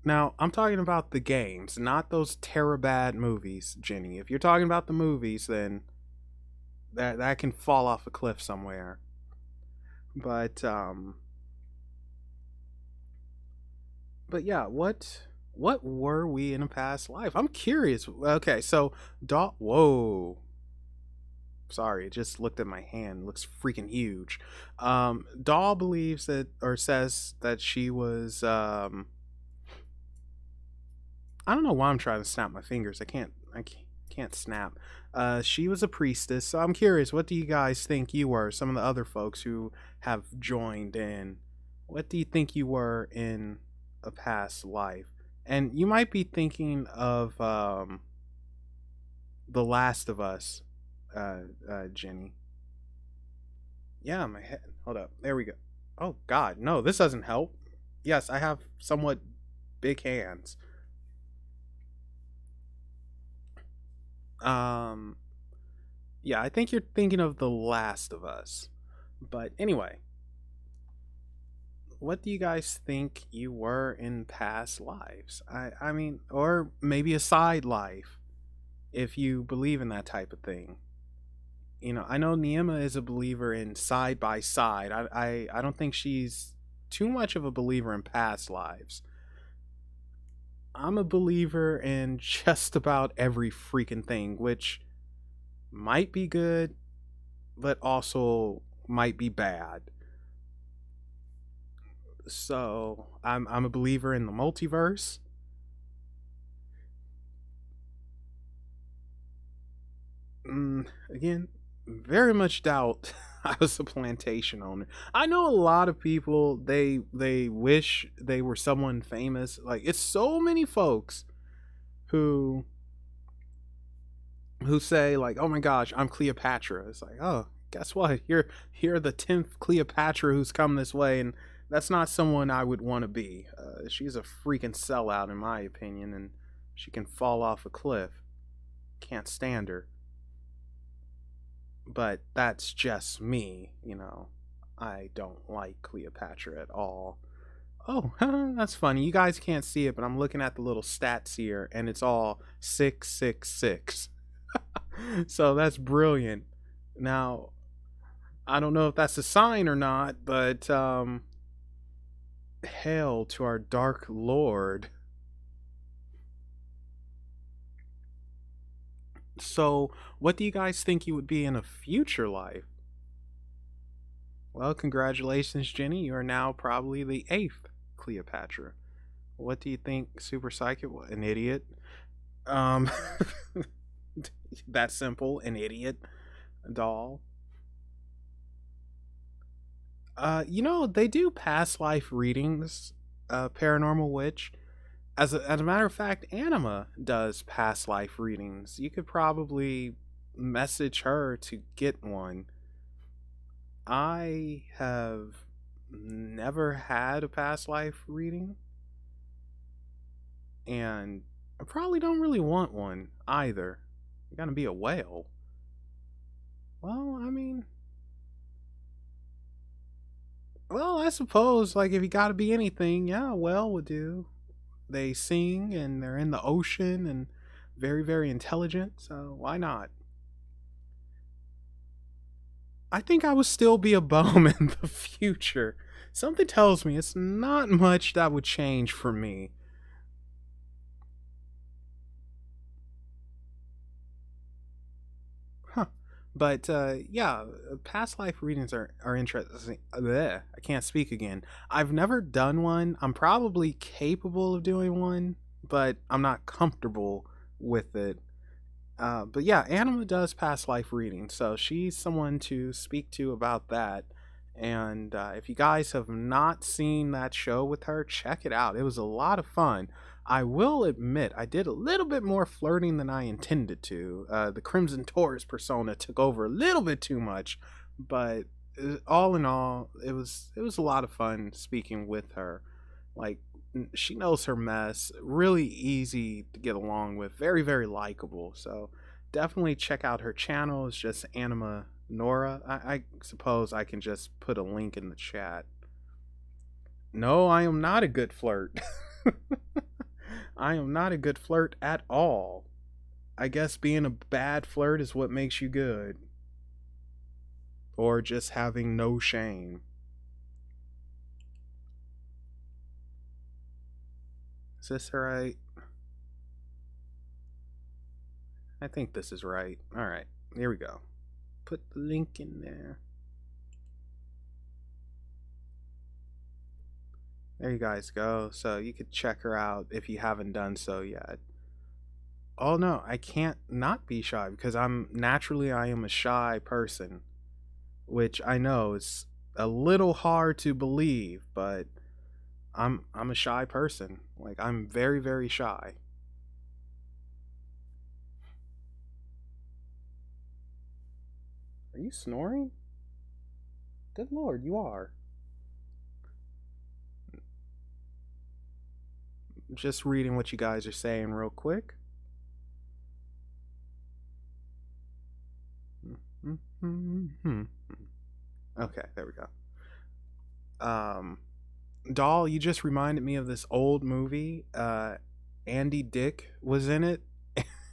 Now, I'm talking about the games, not those terabad movies, Jenny. If you're talking about the movies, then that can fall off a cliff somewhere. But but yeah, what were we in a past life? I'm curious. Okay, so whoa. Sorry, it just looked at my hand. It looks freaking huge. Doll believes that, or says that she was I don't know why I'm trying to snap my fingers. I can't snap. She was a priestess, so I'm curious, what do you guys think you were? Some of the other folks who have joined in. What do you think you were in a past life? And you might be thinking of The Last of Us, Jenny. Yeah, my head. Hold up. There we go. Oh god, no, this doesn't help. Yes, I have somewhat big hands. Um, yeah, I think you're thinking of The Last of Us. But anyway, what do you guys think you were in past lives? I mean, or maybe a side life, if you believe in that type of thing. I know Niema is a believer in side by side. I don't think she's too much of a believer in past lives. I'm a believer in just about every freaking thing, which might be good, but also might be bad. So I'm a believer in the multiverse. Again, very much doubt I was a plantation owner. I know a lot of people, they wish they were someone famous. Like, it's so many folks who say like, "Oh my gosh, I'm Cleopatra." It's like, "Oh, guess what? You're the 10th Cleopatra who's come this way, and that's not someone I would want to be." She's a freaking sellout in my opinion, and she can fall off a cliff. Can't stand her. But that's just me. I don't like Cleopatra at all. Oh, that's funny. You guys can't see it, but I'm looking at the little stats here, and it's all 666. So that's brilliant. Now, I don't know if that's a sign or not, but hail to our dark lord. So, what do you guys think you would be in a future life? Well, congratulations, Jenny. You are now probably the eighth Cleopatra. What do you think, Super Psychic? An idiot. Um, that simple. An idiot. Doll. They do past life readings. Paranormal Witch. As a matter of fact, Anima does past life readings. You could probably message her to get one. I have never had a past life reading, and I probably don't really want one either. You're gonna be a whale. Well, I mean, I suppose, like, if you gotta be anything, yeah, a whale would do. They sing and they're in the ocean and very, very intelligent, so why not? I think I would still be a bum in the future. Something tells me it's not much that would change for me. Huh. But yeah, past life readings are interesting. Bleh, I can't speak again. I've never done one. I'm probably capable of doing one, but I'm not comfortable with it. But yeah, Anima does past life reading, so she's someone to speak to about that. And if you guys have not seen that show with her, check it out. It was a lot of fun. I will admit, I did a little bit more flirting than I intended to. The Crimson Taurus persona took over a little bit too much, but all in all, it was a lot of fun speaking with her. Like, she knows her mess, really easy to get along with, very, very likable. So definitely check out her channel. It's just Anima Nora. I suppose I can just put a link in the chat. No, I am not a good flirt. I am not a good flirt at all. I guess being a bad flirt is what makes you good. Or just having no shame. Is this right? I think this is right. Alright, here we go. Put the link in there. There you guys go. So you could check her out if you haven't done so yet. Oh no, I can't not be shy because I am a shy person, which I know is a little hard to believe, but I'm a shy person. Like, I'm very, very shy. Are you snoring? Good lord, you are. Just reading what you guys are saying real quick. Okay, there we go. Doll, you just reminded me of this old movie. Andy Dick was in it,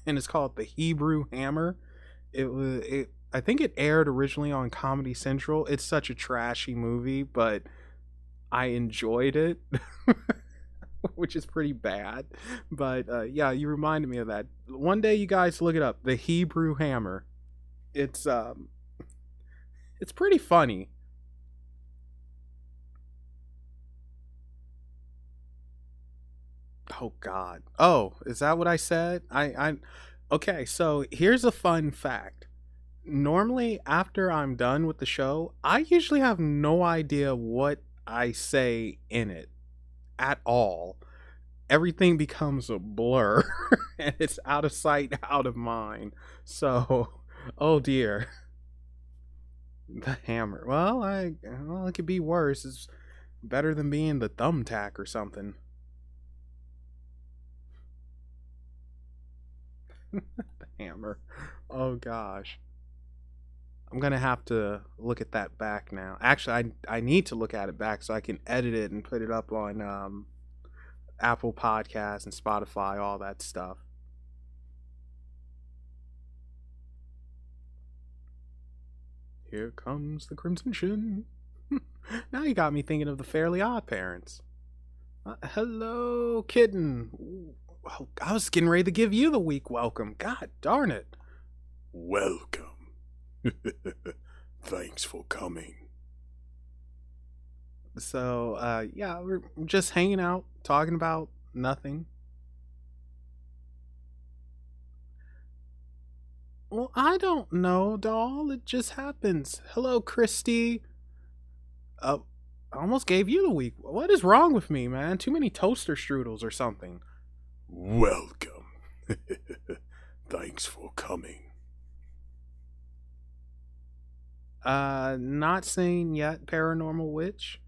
and it's called The Hebrew Hammer. It. I think it aired originally on Comedy Central. It's such a trashy movie, but I enjoyed it, which is pretty bad. But yeah, you reminded me of that. One day, you guys look it up. The Hebrew Hammer. It's um, it's pretty funny. Oh God. Oh, is that what I said? Okay, so here's a fun fact. Normally after I'm done with the show, I usually have no idea what I say in it at all. Everything becomes a blur and it's out of sight, out of mind. So, oh dear. The hammer. Well, it could be worse. It's better than being the thumbtack or something. The hammer. Oh gosh. I'm gonna have to look at that back now. Actually, I need to look at it back so I can edit it and put it up on Apple Podcasts and Spotify, all that stuff. Here comes the Crimson Chin. Now you got me thinking of the Fairly Odd Parents. Hello, kitten. Well, I was getting ready to give you the week welcome. God darn it. Welcome. Thanks for coming. So, yeah, we're just hanging out, talking about nothing. Well, I don't know, doll. It just happens. Hello, Christy. Uh, I almost gave you the week. What is wrong with me, man? Too many toaster strudels or something. Welcome. Thanks for coming. Not saying yet, Paranormal Witch.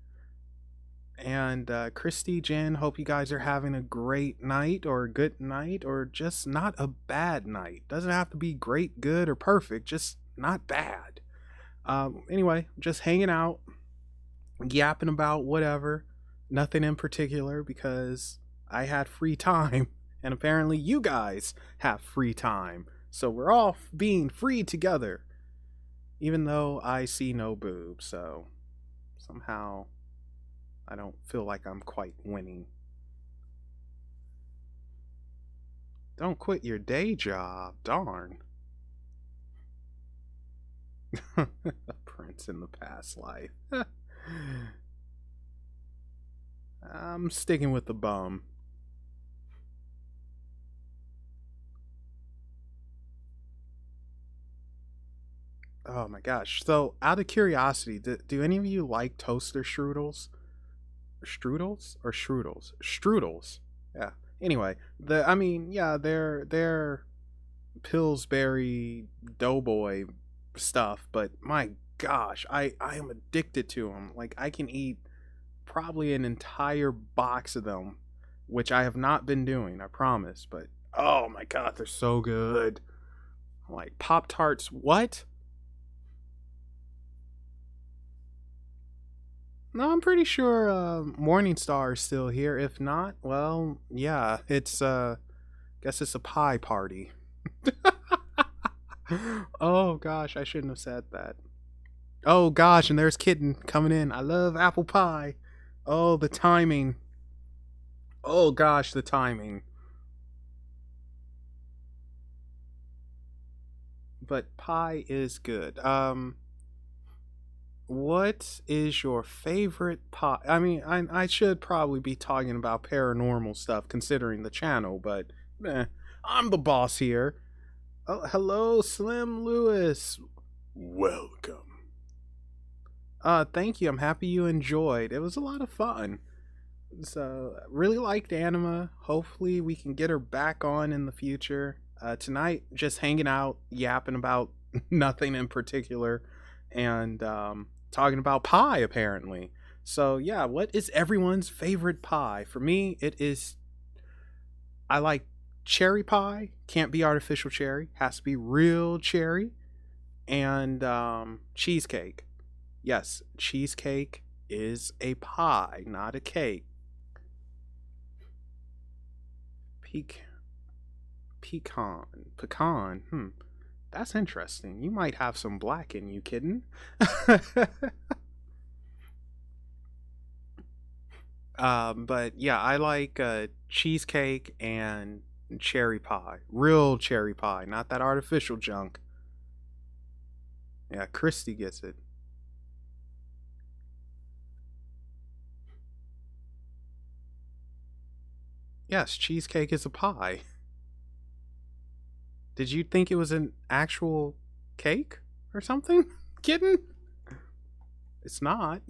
And Christy, Jen, hope you guys are having a great night or a good night or just not a bad night. Doesn't have to be great, good, or perfect, just not bad. Anyway, just hanging out, yapping about whatever, nothing in particular because I had free time and apparently you guys have free time. So we're all being free together, even though I see no boobs. So somehow I don't feel like I'm quite winning. Don't quit your day job, darn. A prince in the past life. I'm sticking with the bum. Oh my gosh. So, out of curiosity, do any of you like toaster strudels? Strudels or strudels? Strudels. Yeah. Anyway, yeah, they're Pillsbury Doughboy stuff, but my gosh, I am addicted to them. Like I can eat probably an entire box of them, which I have not been doing, I promise, but oh my god, they're so good. Like Pop Tarts, what? No, I'm pretty sure Morningstar is still here. If not, well, yeah, it's guess it's a pie party. Oh gosh, I shouldn't have said that. Oh gosh, and there's Kitten coming in. I love apple pie. Oh, the timing. Oh gosh, the timing. But pie is good. What is your favorite pie? I mean, I should probably be talking about paranormal stuff considering the channel, but I'm the boss here. Oh, hello, Slim Lewis. Welcome. Thank you. I'm happy you enjoyed. It was a lot of fun. So, really liked Anima. Hopefully, we can get her back on in the future. Tonight, just hanging out, yapping about nothing in particular, and talking about pie, apparently. So, yeah, what is everyone's favorite pie? For me, it is. I like cherry pie. Can't be artificial cherry. Has to be real cherry. and cheesecake. Yes, cheesecake is a pie, not a cake. Peak, pecan. That's interesting. You might have some black in you, kitten. But yeah, I like cheesecake and cherry pie. Real cherry pie, not that artificial junk. Yeah, Christy gets it. Yes, cheesecake is a pie. Did you think it was an actual cake or something? Kitten? It's not.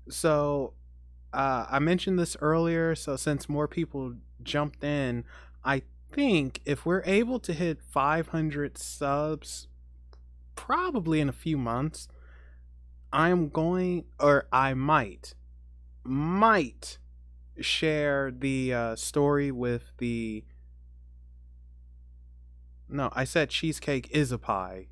So, I mentioned this earlier, so since more people jumped in, I think if we're able to hit 500 subs, probably in a few months, I'm going, or I might share the story with the. No, I said cheesecake is a pie,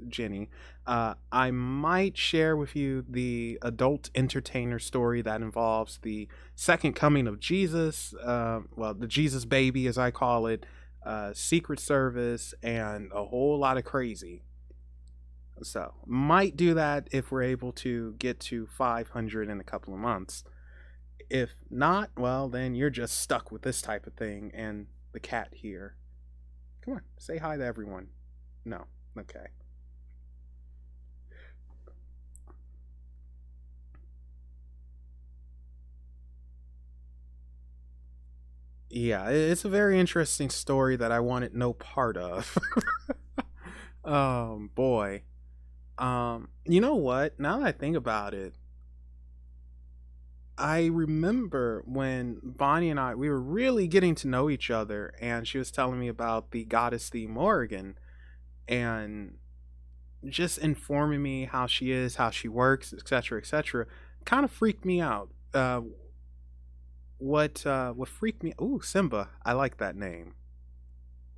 Jenny. I might share with you the adult entertainer story that involves the second coming of Jesus, well, the Jesus baby, as I call it, Secret Service, and a whole lot of crazy. So, might do that if we're able to get to 500 in a couple of months. If not, well, then you're just stuck with this type of thing and the cat here. Come on, say hi to everyone. No. Okay. Yeah, it's a very interesting story that I wanted no part of. Boy. You know what? Now that I think about it, I remember when Bonnie and I we were really getting to know each other, and she was telling me about the goddess the Morrigan, and just informing me how she is, how she works, etc., etc. Kind of freaked me out. What freaked me? Ooh, Simba. I like that name.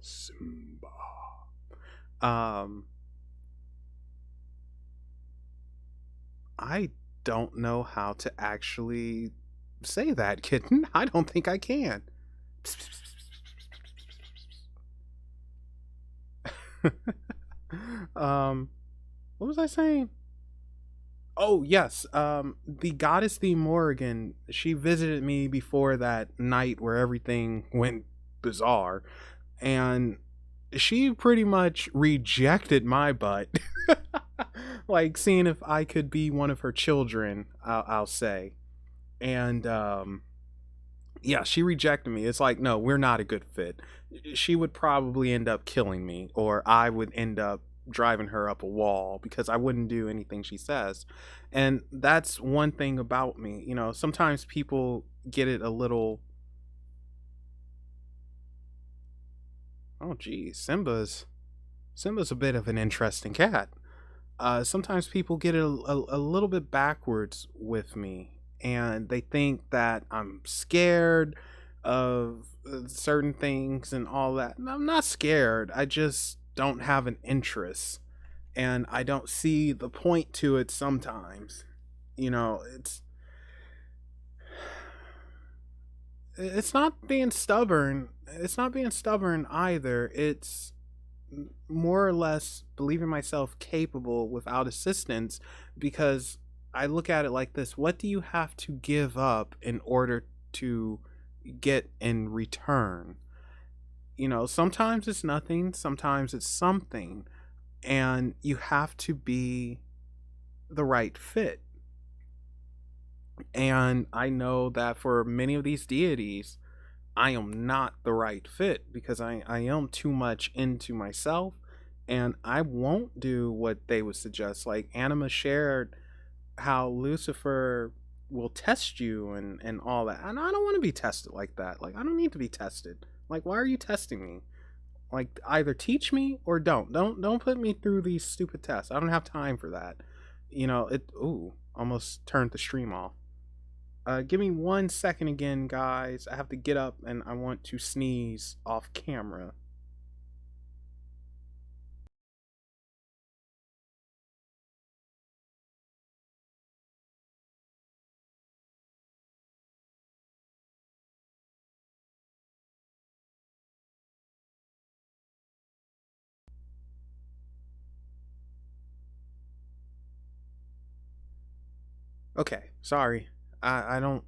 Simba. Um, I don't know how to actually say that, kitten. I don't think I can. um, what was I saying? Oh yes, the goddess the Morrigan. She visited me before that night where everything went bizarre, and she pretty much rejected my butt. Like seeing if I could be one of her children, I'll say. And yeah, she rejected me. It's like, no, we're not a good fit. She would probably end up killing me, or I would end up driving her up a wall because I wouldn't do anything she says. And that's one thing about me. Sometimes people get it a little. Oh, geez, Simba's a bit of an interesting cat. Sometimes people get it a little bit backwards with me, and they think that I'm scared of certain things and all that. And I'm not scared. I just don't have an interest, and I don't see the point to it sometimes. It's not being stubborn. It's not being stubborn either. It's more or less believing myself capable without assistance, because I look at it like this: what do you have to give up in order to get in return? Sometimes it's nothing, sometimes it's something, and you have to be the right fit. And I know that for many of these deities, I am not the right fit because I am too much into myself, and I won't do what they would suggest. Like Anima shared how Lucifer will test you and all that. And I don't want to be tested like that. Like I don't need to be tested. Like why are you testing me? Like either teach me or don't. Don't put me through these stupid tests. I don't have time for that. Almost turned the stream off. Give me 1 second again, guys. I have to get up and I want to sneeze off camera. Okay, sorry. I don't.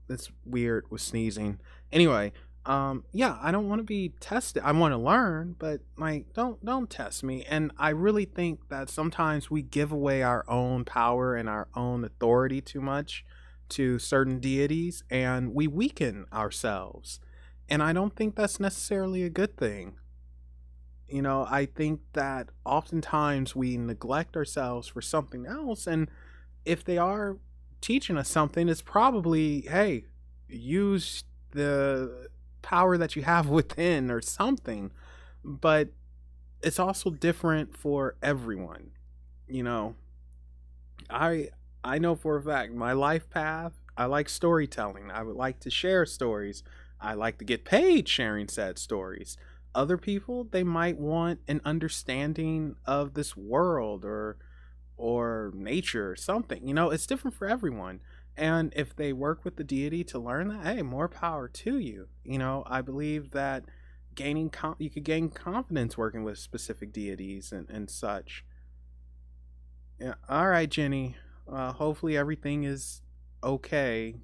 It's weird with sneezing. Anyway, yeah, I don't want to be tested. I want to learn, but like, don't test me. And I really think that sometimes we give away our own power and our own authority too much to certain deities, and we weaken ourselves. And I don't think that's necessarily a good thing. I think that oftentimes we neglect ourselves for something else, and if they are teaching us something, it's probably, hey, use the power that you have within or something. But it's also different for everyone. You know, I I know for a fact my life path, I like storytelling. I would like to share stories. I like to get paid sharing said stories. Other people, they might want an understanding of this world or nature or something. It's different for everyone. And if they work with the deity to learn that, hey, more power to you. I believe that you could gain confidence working with specific deities and such. Yeah. All right, Jenny. Hopefully everything is okay.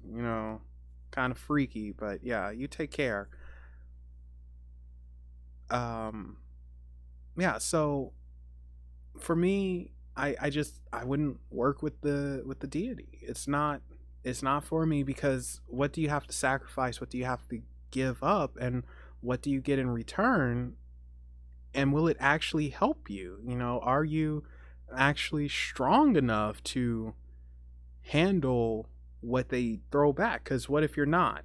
Kind of freaky, but yeah, you take care. Um, yeah. So for me, I wouldn't work with the deity. It's not for me, because what do you have to sacrifice? What do you have to give up? And what do you get in return? And will it actually help you? Are you actually strong enough to handle what they throw back? Because what if you're not?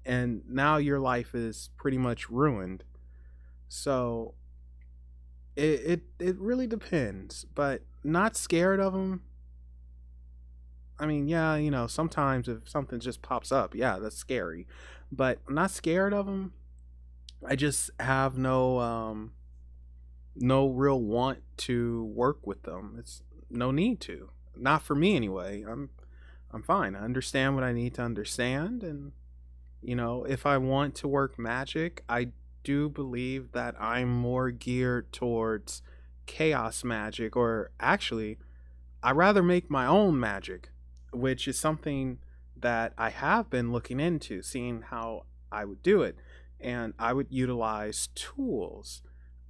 And now your life is pretty much ruined. So it really depends, but not scared of them. I mean, yeah, sometimes if something just pops up, yeah, that's scary. But I'm not scared of them. I just have no real want to work with them. It's no need to. Not for me anyway. I'm fine. I understand what I need to understand, and if I want to work magic, I do believe that I'm more geared towards chaos magic, or actually I rather make my own magic, which is something that I have been looking into, seeing how I would do it. And I would utilize tools.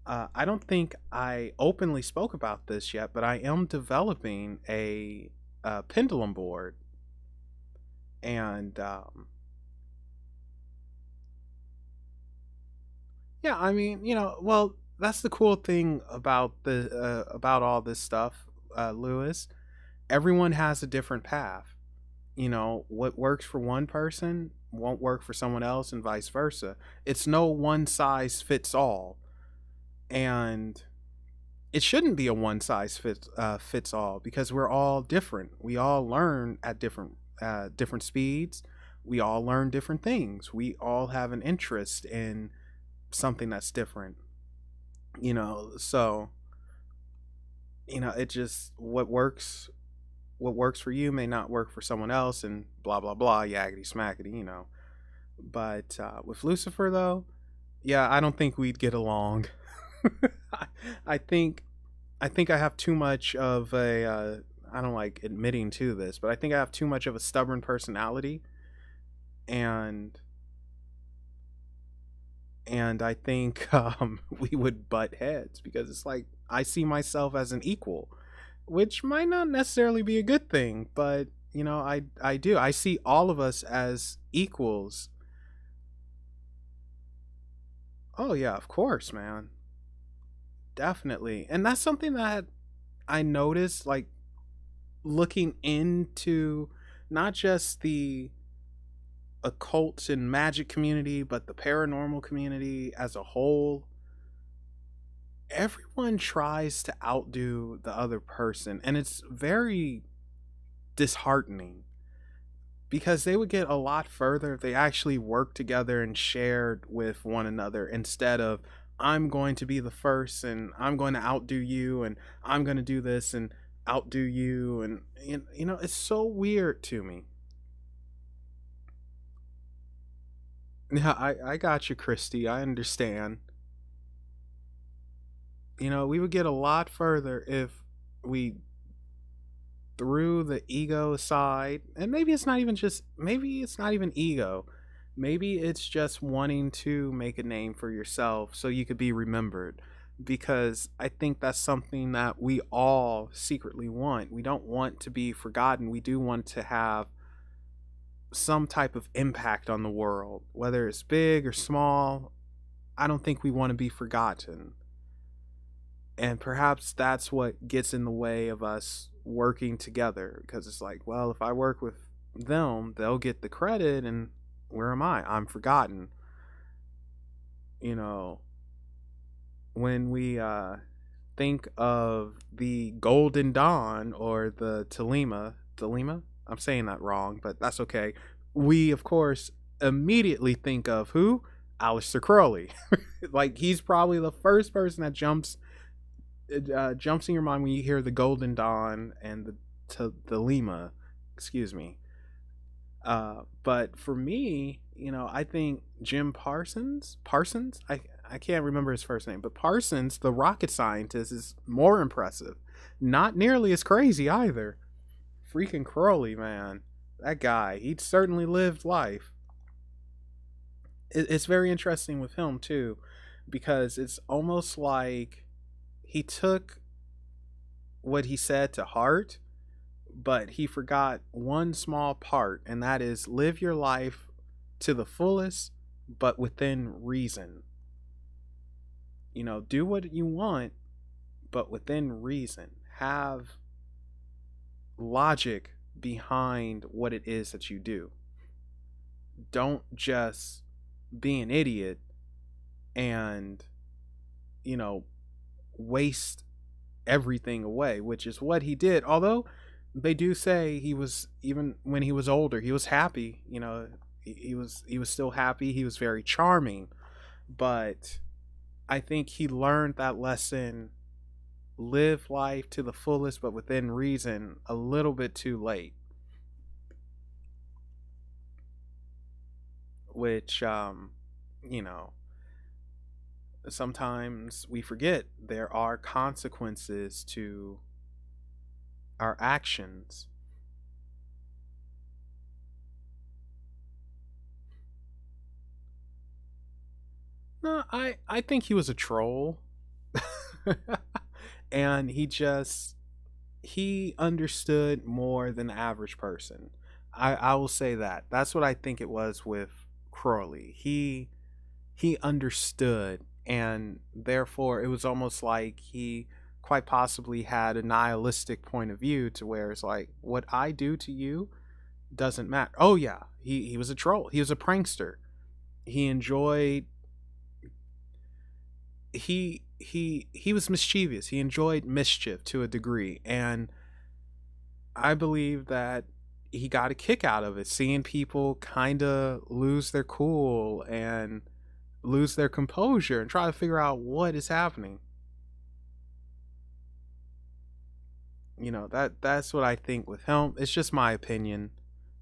I don't think I openly spoke about this yet, but I am developing a pendulum board. And yeah, I mean, well, that's the cool thing about all this stuff, Lewis. Everyone has a different path. What works for one person won't work for someone else, and vice versa. It's no one size fits all. And it shouldn't be a one size fits all, because we're all different. We all learn at different speeds. We all learn different things. We all have an interest in something that's different. So it just what works for you may not work for someone else, and blah blah blah, yaggity smackety. But with Lucifer, though, yeah, I don't think we'd get along. I, I think I have too much of a I don't like admitting to this, but I think I have too much of a stubborn personality, and I think we would butt heads, because it's like I see myself as an equal, which might not necessarily be a good thing, but I do. I see all of us as equals. Oh yeah, of course, man. Definitely. And that's something that I noticed, like, looking into not just the occult and magic community, but the paranormal community as a whole. Everyone tries to outdo the other person, and it's very disheartening, because they would get a lot further if they actually worked together and shared with one another, instead of, I'm going to be the first and I'm going to outdo you, and I'm going to do this and outdo you. And it's so weird to me. Yeah, I got you, Christy. I understand. We would get a lot further if we threw the ego aside, and maybe it's not even ego. Maybe it's just wanting to make a name for yourself so you could be remembered. Because I think that's something that we all secretly want. We don't want to be forgotten. We do want to have some type of impact on the world, whether it's big or small. I don't think we want to be forgotten. And perhaps that's what gets in the way of us working together, because it's like, well, if I work with them, they'll get the credit, and where am I? I'm forgotten. You know, when we think of the Golden Dawn or the Telema, I'm saying that wrong, but that's okay. We, of course, immediately think of who? Aleister Crowley. Like, he's probably the first person that jumps in your mind when you hear the Golden Dawn and the Lima, excuse me. But for me, I think Jim Parsons, I can't remember his first name, but Parsons, the rocket scientist, is more impressive. Not nearly as crazy either. Freaking Crowley, man, that guy, he certainly lived life. It's very interesting with him too, because it's almost like he took what he said to heart, but he forgot one small part, and that is live your life to the fullest, but within reason. Do what you want, but within reason. Have logic behind what it is that you do. Don't just be an idiot and, you know, waste everything away, which is what he did. Although they do say he was, even when he was older, he was happy. He was still happy. He was very charming, but I think he learned that lesson: live life to the fullest, but within reason, a little bit too late. Which, you know, sometimes we forget there are consequences to our actions. No, I think he was a troll. And he understood more than the average person. I will say that. That's what I think it was with Crowley. He understood, and therefore it was almost like he quite possibly had a nihilistic point of view, to where it's like, what I do to you doesn't matter. Oh yeah, he was a troll. He was a prankster. He enjoyed he was mischievous. He enjoyed mischief to a degree, and I believe that he got a kick out of it, seeing people kind of lose their cool and lose their composure and try to figure out what is happening. That's what I think with him. It's just my opinion.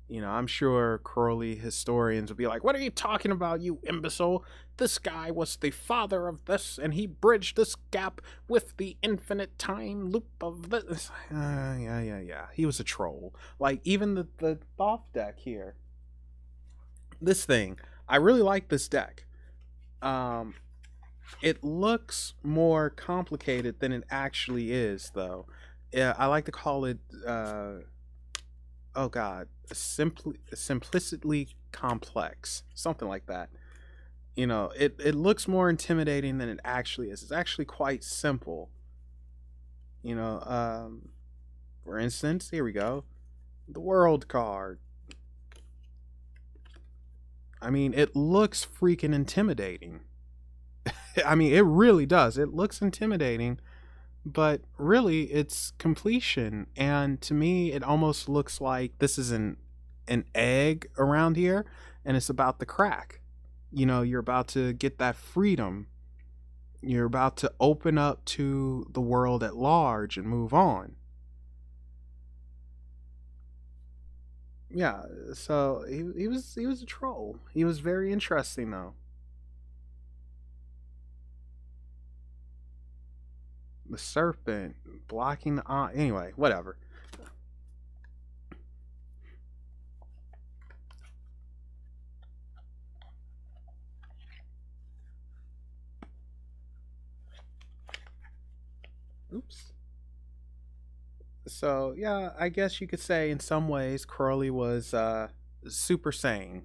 I'm sure Crowley historians will be like, "What are you talking about, you imbecile? This guy was the father of this, and he bridged this gap with the infinite time loop of this." Yeah. He was a troll. Like, even the Thoth deck here. This thing, I really like this deck. Um, it looks more complicated than it actually is, though. Yeah, I like to call it. Oh God, simplicity complex, something like that. It looks more intimidating than it actually is. It's actually quite simple. You know, um, for instance, here we go, the world card. I mean, it looks freaking intimidating. I mean, it really does. It looks intimidating, but really it's completion. And to me, it almost looks like this is an egg around here, and it's about to crack. You're about to get that freedom. You're about to open up to the world at large and move on. Yeah, so he was a troll. He was very interesting though. The serpent blocking the eye. Anyway, whatever. Oops. So yeah, I guess you could say in some ways Crowley was super sane,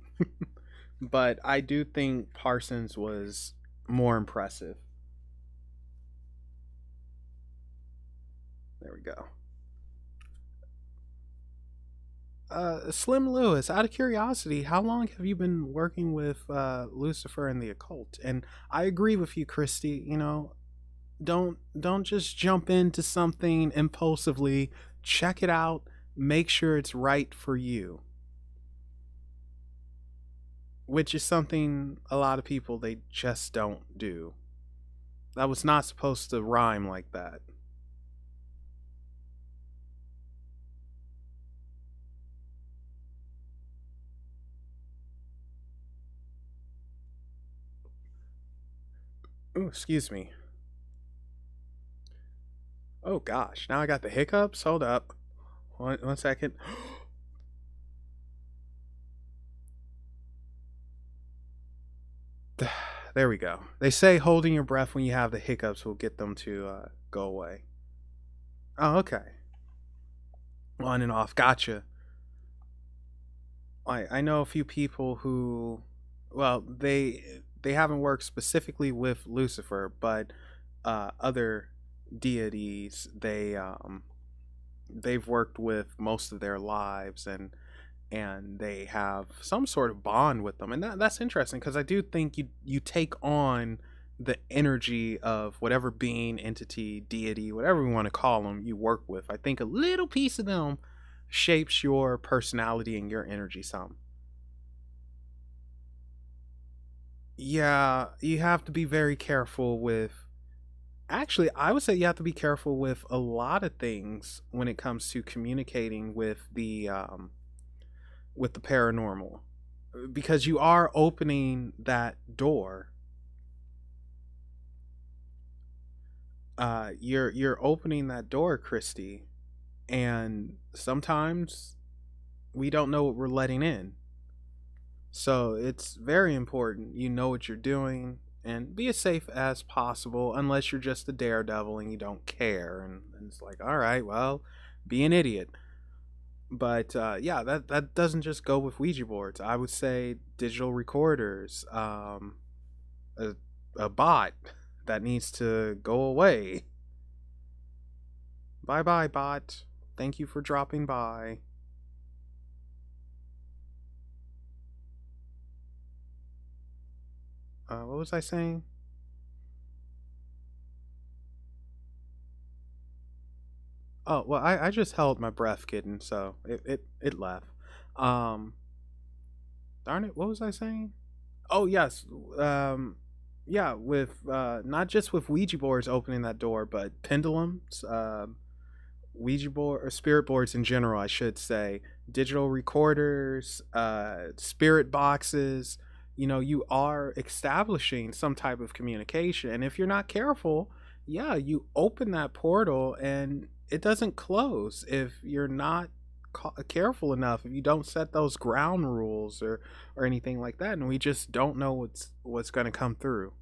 but I do think Parsons was more impressive. There we go. Slim Lewis, out of curiosity, how long have you been working with Lucifer and the occult? And I agree with you, Christy. You know, don't just jump into something impulsively. Check it out. Make sure it's right for you, which is something a lot of people they just don't do. That was not supposed to rhyme like that. Ooh, excuse me. Oh gosh, now I got the hiccups. Hold up. One second. There we go. They say holding your breath when you have the hiccups will get them to go away. Oh, okay. On and off. Gotcha. I know a few people who, well, they haven't worked specifically with Lucifer, but other deities they've worked with most of their lives, and they have some sort of bond with them, and that's interesting because I do think you take on the energy of whatever being, entity, deity, whatever we want to call them, you work with. I think a little piece of them shapes your personality and your energy some. Yeah, you have to be very careful with. Actually, I would say you have to be careful with a lot of things when it comes to communicating with the paranormal, because you are opening that door. You're opening that door, Christy, and sometimes we don't know what we're letting in. So it's very important you know what you're doing and be as safe as possible, unless you're just a daredevil and you don't care. And it's like, all right, well, be an idiot. But yeah, that doesn't just go with Ouija boards. I would say digital recorders, a, a bot that needs to go away. Bye bye, bot. Thank you for dropping by. What was I saying? Oh well, I just held my breath, kitten, so it left. Um, Darn it, what was I saying? Oh yes, yeah, with not just with Ouija boards opening that door, but pendulums, Ouija board or spirit boards in general, I should say, digital recorders, spirit boxes. You know, you are establishing some type of communication, and if you're not careful, yeah, you open that portal and it doesn't close if you're not careful enough. If you don't set those ground rules or anything like that, and we just don't know what's going to come through.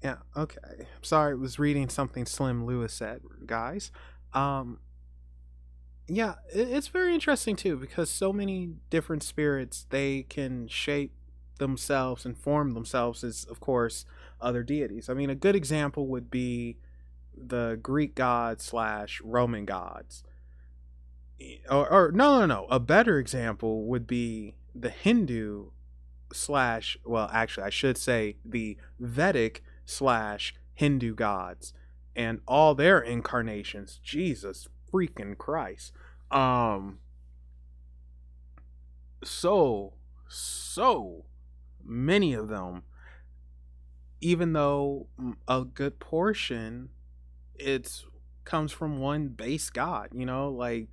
Yeah, okay. I'm sorry, I was reading something Slim Lewis said, guys. Um, yeah, it's very interesting too because so many different spirits they can shape themselves and form themselves as, of course, other deities. I mean, a good example would be the Greek gods slash Roman gods. Or no. A better example would be the Hindu slash, well, actually, I should say the Vedic slash Hindu gods and all their incarnations. Jesus freaking Christ. Um, so many of them, even though a good portion it's comes from one base god, you know, like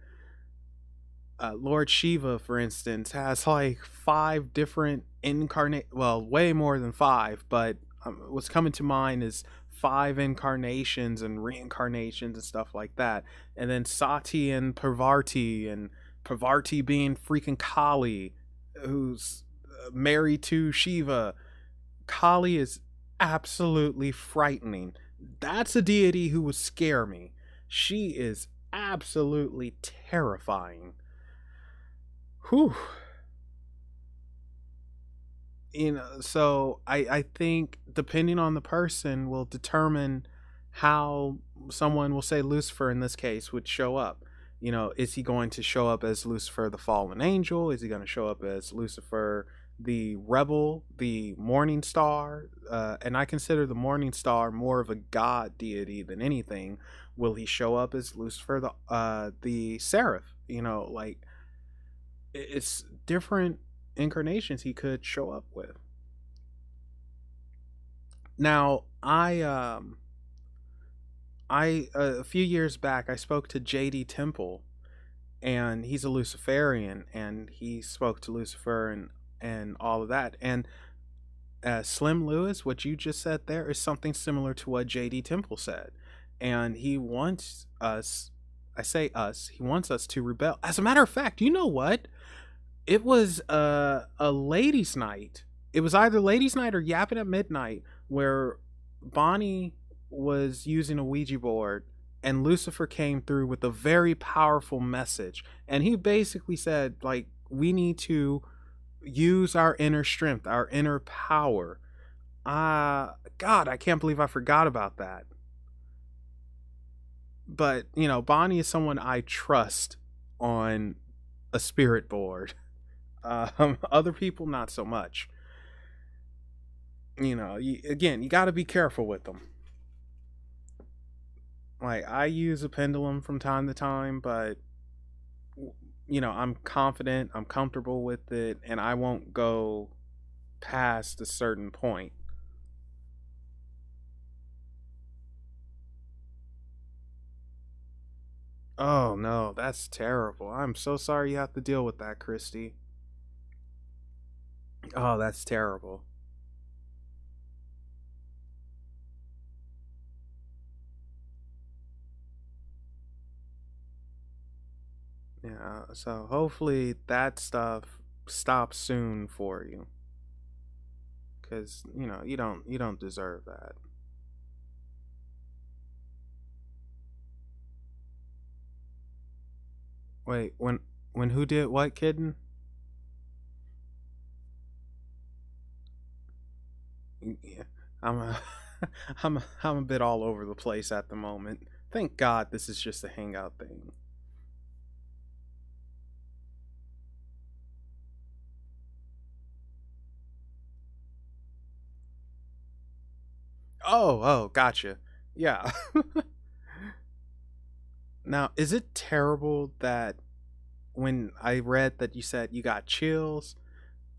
Lord Shiva, for instance, has like five different incarnate. Well, way more than five, but what's coming to mind is 5 incarnations and reincarnations and stuff like that. And then Sati and Parvati, and Parvati being freaking Kali, who's married to Shiva. Kali is absolutely frightening. That's a deity who would scare me. She is absolutely terrifying. Whew. So I think depending on the person will determine how someone, will say Lucifer in this case, would show up. Is he going to show up as Lucifer the fallen angel? Is he going to show up as Lucifer the rebel, the morning star? And I consider the morning star more of a god deity than anything. Will he show up as Lucifer the seraph? Like, it's different incarnations he could show up with. Now, I a few years back I spoke to JD Temple, and he's a Luciferian, and he spoke to Lucifer and all of that. And Slim Lewis, what you just said there is something similar to what JD Temple said. And he wants us, I say us, he wants us to rebel. As a matter of fact, you know what? It was a ladies' night. It was either ladies' night or Yapping at Midnight, where Bonnie was using a Ouija board and Lucifer came through with a very powerful message. And he basically said, like, we need to use our inner strength, our inner power. God, I can't believe I forgot about that. But, Bonnie is someone I trust on a spirit board. Other people, not so much. You got to be careful with them. Like, I use a pendulum from time to time, but I'm confident, I'm comfortable with it, and I won't go past a certain point. Oh no, that's terrible. I'm so sorry you have to deal with that, Christy. Oh, that's terrible. Yeah, so hopefully that stuff stops soon for you, cuz you don't deserve that. Wait, when who did what, kitten? Yeah, I'm a, I'm a bit all over the place at the moment. Thank God this is just a hangout thing. Oh, gotcha. Yeah. Now, is it terrible that when I read that you said you got chills,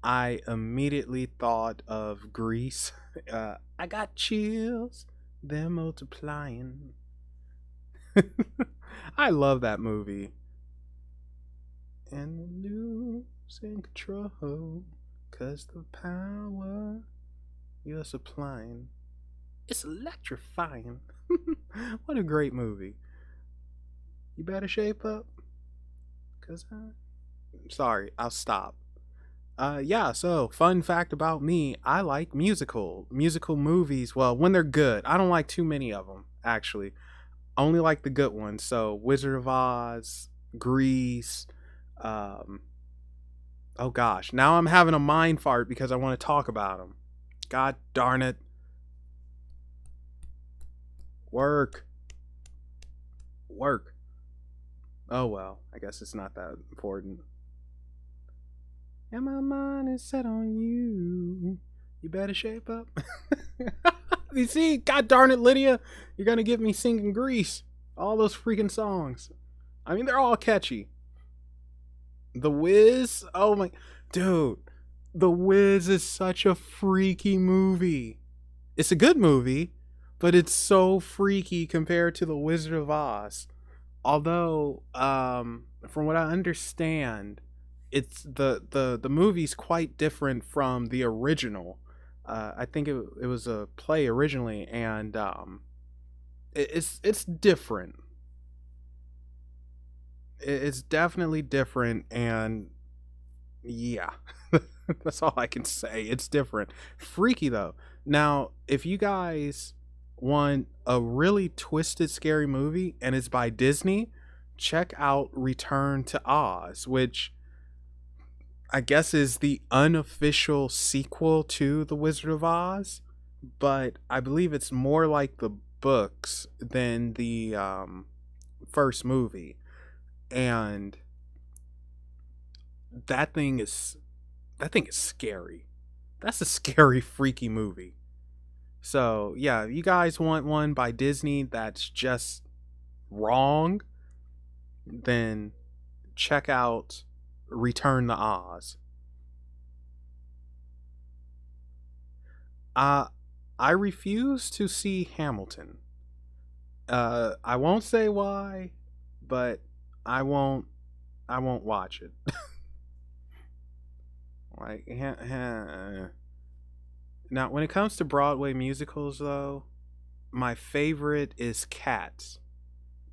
I immediately thought of Grease. I got chills, they're multiplying. I love that movie. And losing control, cause the power you're supplying, it's electrifying. What a great movie. You better shape up, cause I'm sorry, I'll stop. Yeah, so fun fact about me, I like musical movies. Well, when they're good. I don't like too many of them, actually. I only like the good ones. So Wizard of Oz, Grease, um oh gosh, now I'm having a mind fart because I want to talk about them. God darn it. Work. Work. Oh well, I guess it's not that important. And my mind is set on you. You better shape up. You see, god darn it, Lydia, you're gonna get me singing Grease. All those freaking songs. I mean, they're all catchy. The Wiz, oh my, dude, The Wiz is such a freaky movie. It's a good movie, but it's so freaky compared to The Wizard of Oz. Although, from what I understand, it's the movie's quite different from the original. I think it was a play originally, and it's different. It's definitely different, and yeah, that's all I can say. It's different, freaky though. Now, if you guys want a really twisted, scary movie, and it's by Disney, check out Return to Oz, which I guess is the unofficial sequel to The Wizard of Oz, but I believe it's more like the books than the first movie. And that thing is that thing is scary. That's a scary, freaky movie. So yeah, if you guys want one by Disney that's just wrong, then check out Return to Oz. Uh I refuse to see Hamilton. I won't say why, but I won't I won't watch it. Like now when it comes to Broadway musicals though, my favorite is Cats.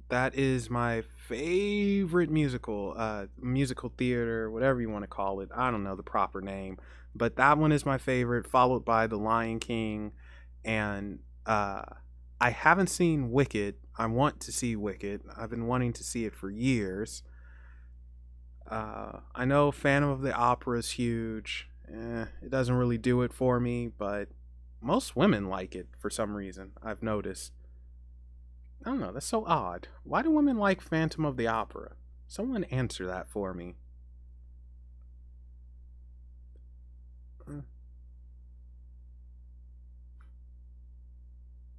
That is my favorite musical theater, whatever you want to call it. I don't know the proper name, but that one is my favorite, followed by The Lion King, and I haven't seen Wicked. I want to see Wicked. I've been wanting to see it for years. I know Phantom of the Opera is huge. It doesn't really do it for me, but most women like it for some reason. I've noticed. I don't know. That's so odd. Why do women like Phantom of the Opera? Someone answer that for me. Uh,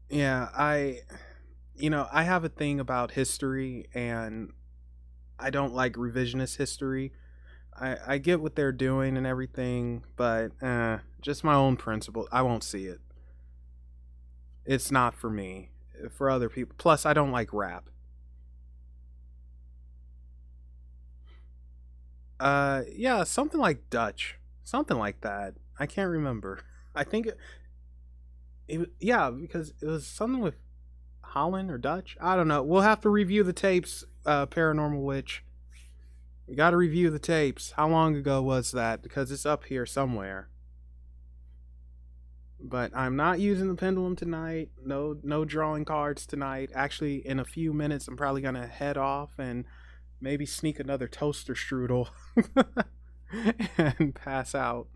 Yeah, I have a thing about history, and I don't like revisionist history. I get what they're doing and everything, but just my own principle. I won't see it. It's not for me. For other people. Plus, I don't like rap. Yeah, something like Dutch, something like that. I can't remember. I think yeah, because it was something with Holland or Dutch. I don't know. We'll have to review the tapes. Paranormal Witch. We got to review the tapes. How long ago was that? Because it's up here somewhere. But I'm not using the pendulum tonight. No drawing cards tonight. Actually, in a few minutes, I'm probably gonna head off and maybe sneak another toaster strudel and pass out.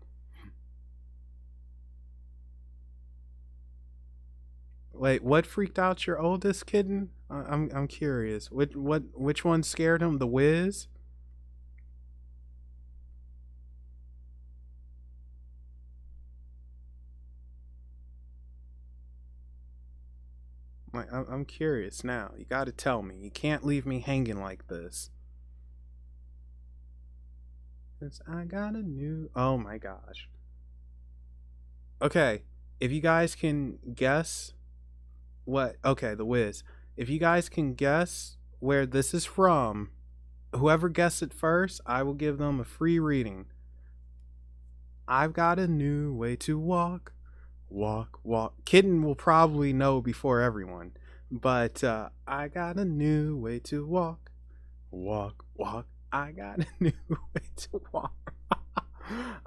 Wait, what freaked out your oldest kitten? I'm curious. Which one scared him? The Wiz? Like I'm curious now. You got to tell me. You can't leave me hanging like this. 'Cause I got a new. Oh my gosh. Okay, if you guys can guess what. Okay, the Wiz. If you guys can guess where this is from, whoever guessed it first, I will give them a free reading. I've got a new way to walk. Walk, walk. Kitten will probably know before everyone. But I got a new way to walk. Walk, walk. I got a new way to walk.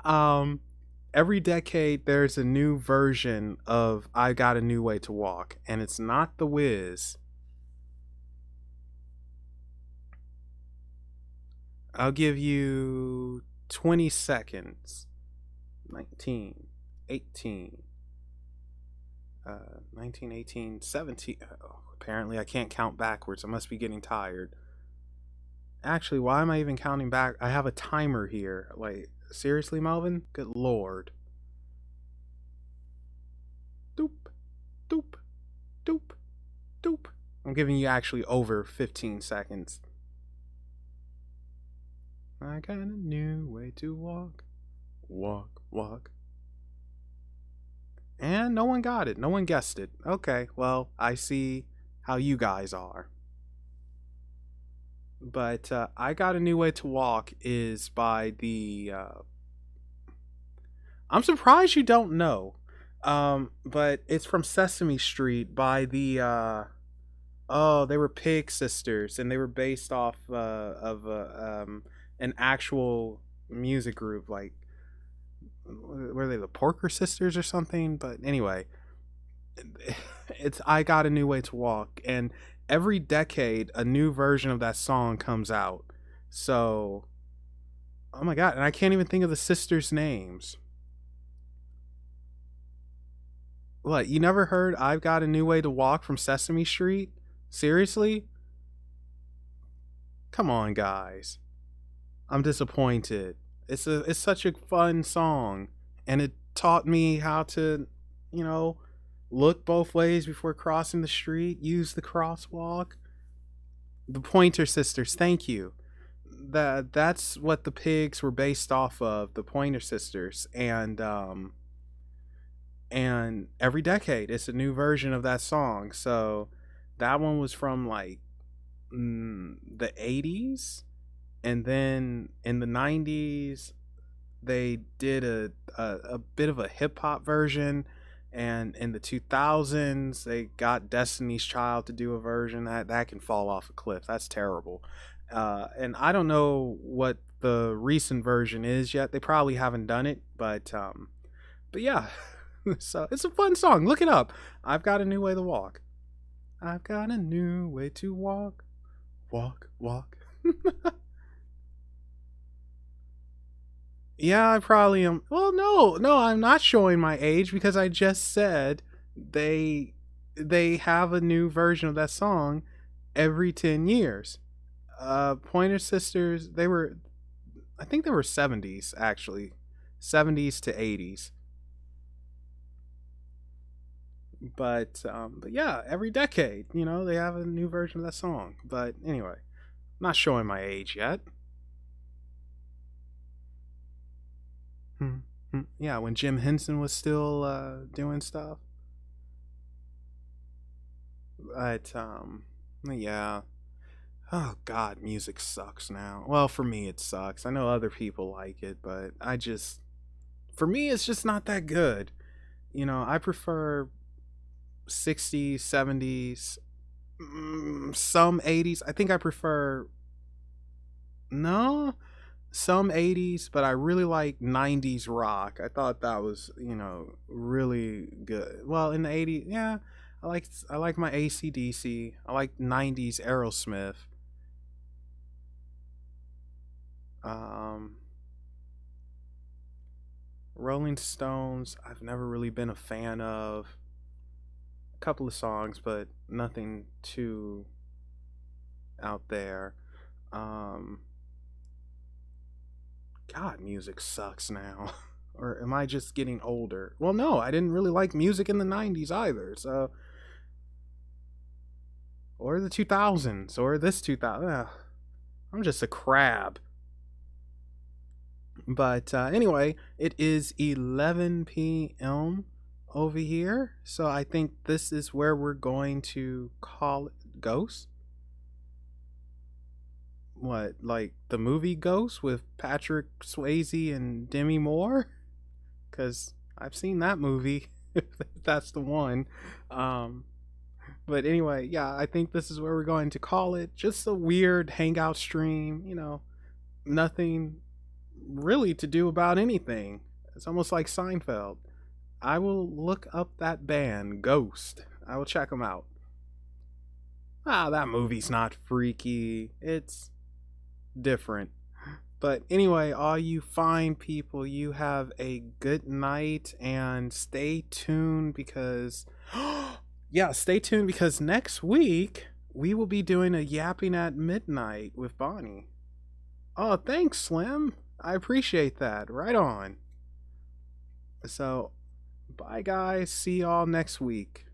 um, every decade there's a new version of I got a new way to walk, and it's not the Wiz. I'll give you 20 seconds. 19, 18, 19, 18, 17. Oh, apparently, I can't count backwards. I must be getting tired. Actually, why am I even counting back? I have a timer here. Like, seriously, Melvin? Good lord. Doop, doop, doop, doop. I'm giving you actually over 15 seconds. I got a new way to walk. Walk, walk. And no one got it. No one guessed it. Okay, well, I see how you guys are. But I Got a New Way to Walk is by the. I'm surprised you don't know. But it's from Sesame Street by the oh, they were Pig Sisters, and they were based off of an actual music group. Like, were they the Porker Sisters or something? But anyway, it's I Got a New Way to Walk, and every decade a new version of that song comes out. So, oh my god, and I can't even think of the sisters' names. What, you never heard I've Got a New Way to Walk from Sesame Street? Seriously? Come on, guys. I'm disappointed. It's such a fun song, and it taught me how to, you know, look both ways before crossing the street, use the crosswalk. The Pointer Sisters, thank you. That's what the pigs were based off of, the Pointer Sisters, and every decade it's a new version of that song. So that one was from like the 80s, and then in the 90s they did a bit of a hip hop version, and in the 2000s they got Destiny's Child to do a version that can fall off a cliff. That's terrible. And I don't know what the recent version is yet. They probably haven't done it, but yeah. So it's a fun song. Look it up. I've got a new way to walk. I've got a new way to walk. Walk, walk. Yeah, I probably am. Well, no, I'm not showing my age because I just said they they have a new version of that song every 10 years. Pointer Sisters, I think they were 70s actually. 70s to 80s. But yeah, every decade, they have a new version of that song. But anyway, I'm not showing my age yet. Hmm. Yeah, when Jim Henson was still doing stuff. But yeah. Oh God, music sucks now. Well, for me it sucks. I know other people like it, but for me it's just not that good. I prefer 60s, 70s, some 80s. I think I prefer no, some 80s, but I really like 90s rock. I thought that was, really good. Well, in the 80s, yeah, I like my AC/DC. I like 90s Aerosmith. Um Rolling Stones, I've never really been a fan of. A couple of songs, but nothing too out there. Um God, music sucks now. Or am I just getting older? Well, no, I didn't really like music in the 90s either. So, or the 2000s, or this 2000. I'm just a crab. But anyway, it is 11 p.m. over here. So I think this is where we're going to call it Ghost. What, like the movie Ghost with Patrick Swayze and Demi Moore? Because I've seen that movie, if that's the one. Um, but anyway, yeah, I think this is where we're going to call it. Just a weird hangout stream, nothing really to do about anything. It's almost like Seinfeld. I will look up that band, Ghost. I will check them out. That movie's not freaky. It's different. But anyway, all you fine people, you have a good night and stay tuned because yeah, stay tuned because next week we will be doing a yapping at midnight with Bonnie. Oh, thanks, Slim. I appreciate that. Right on. So, bye guys. See y'all next week.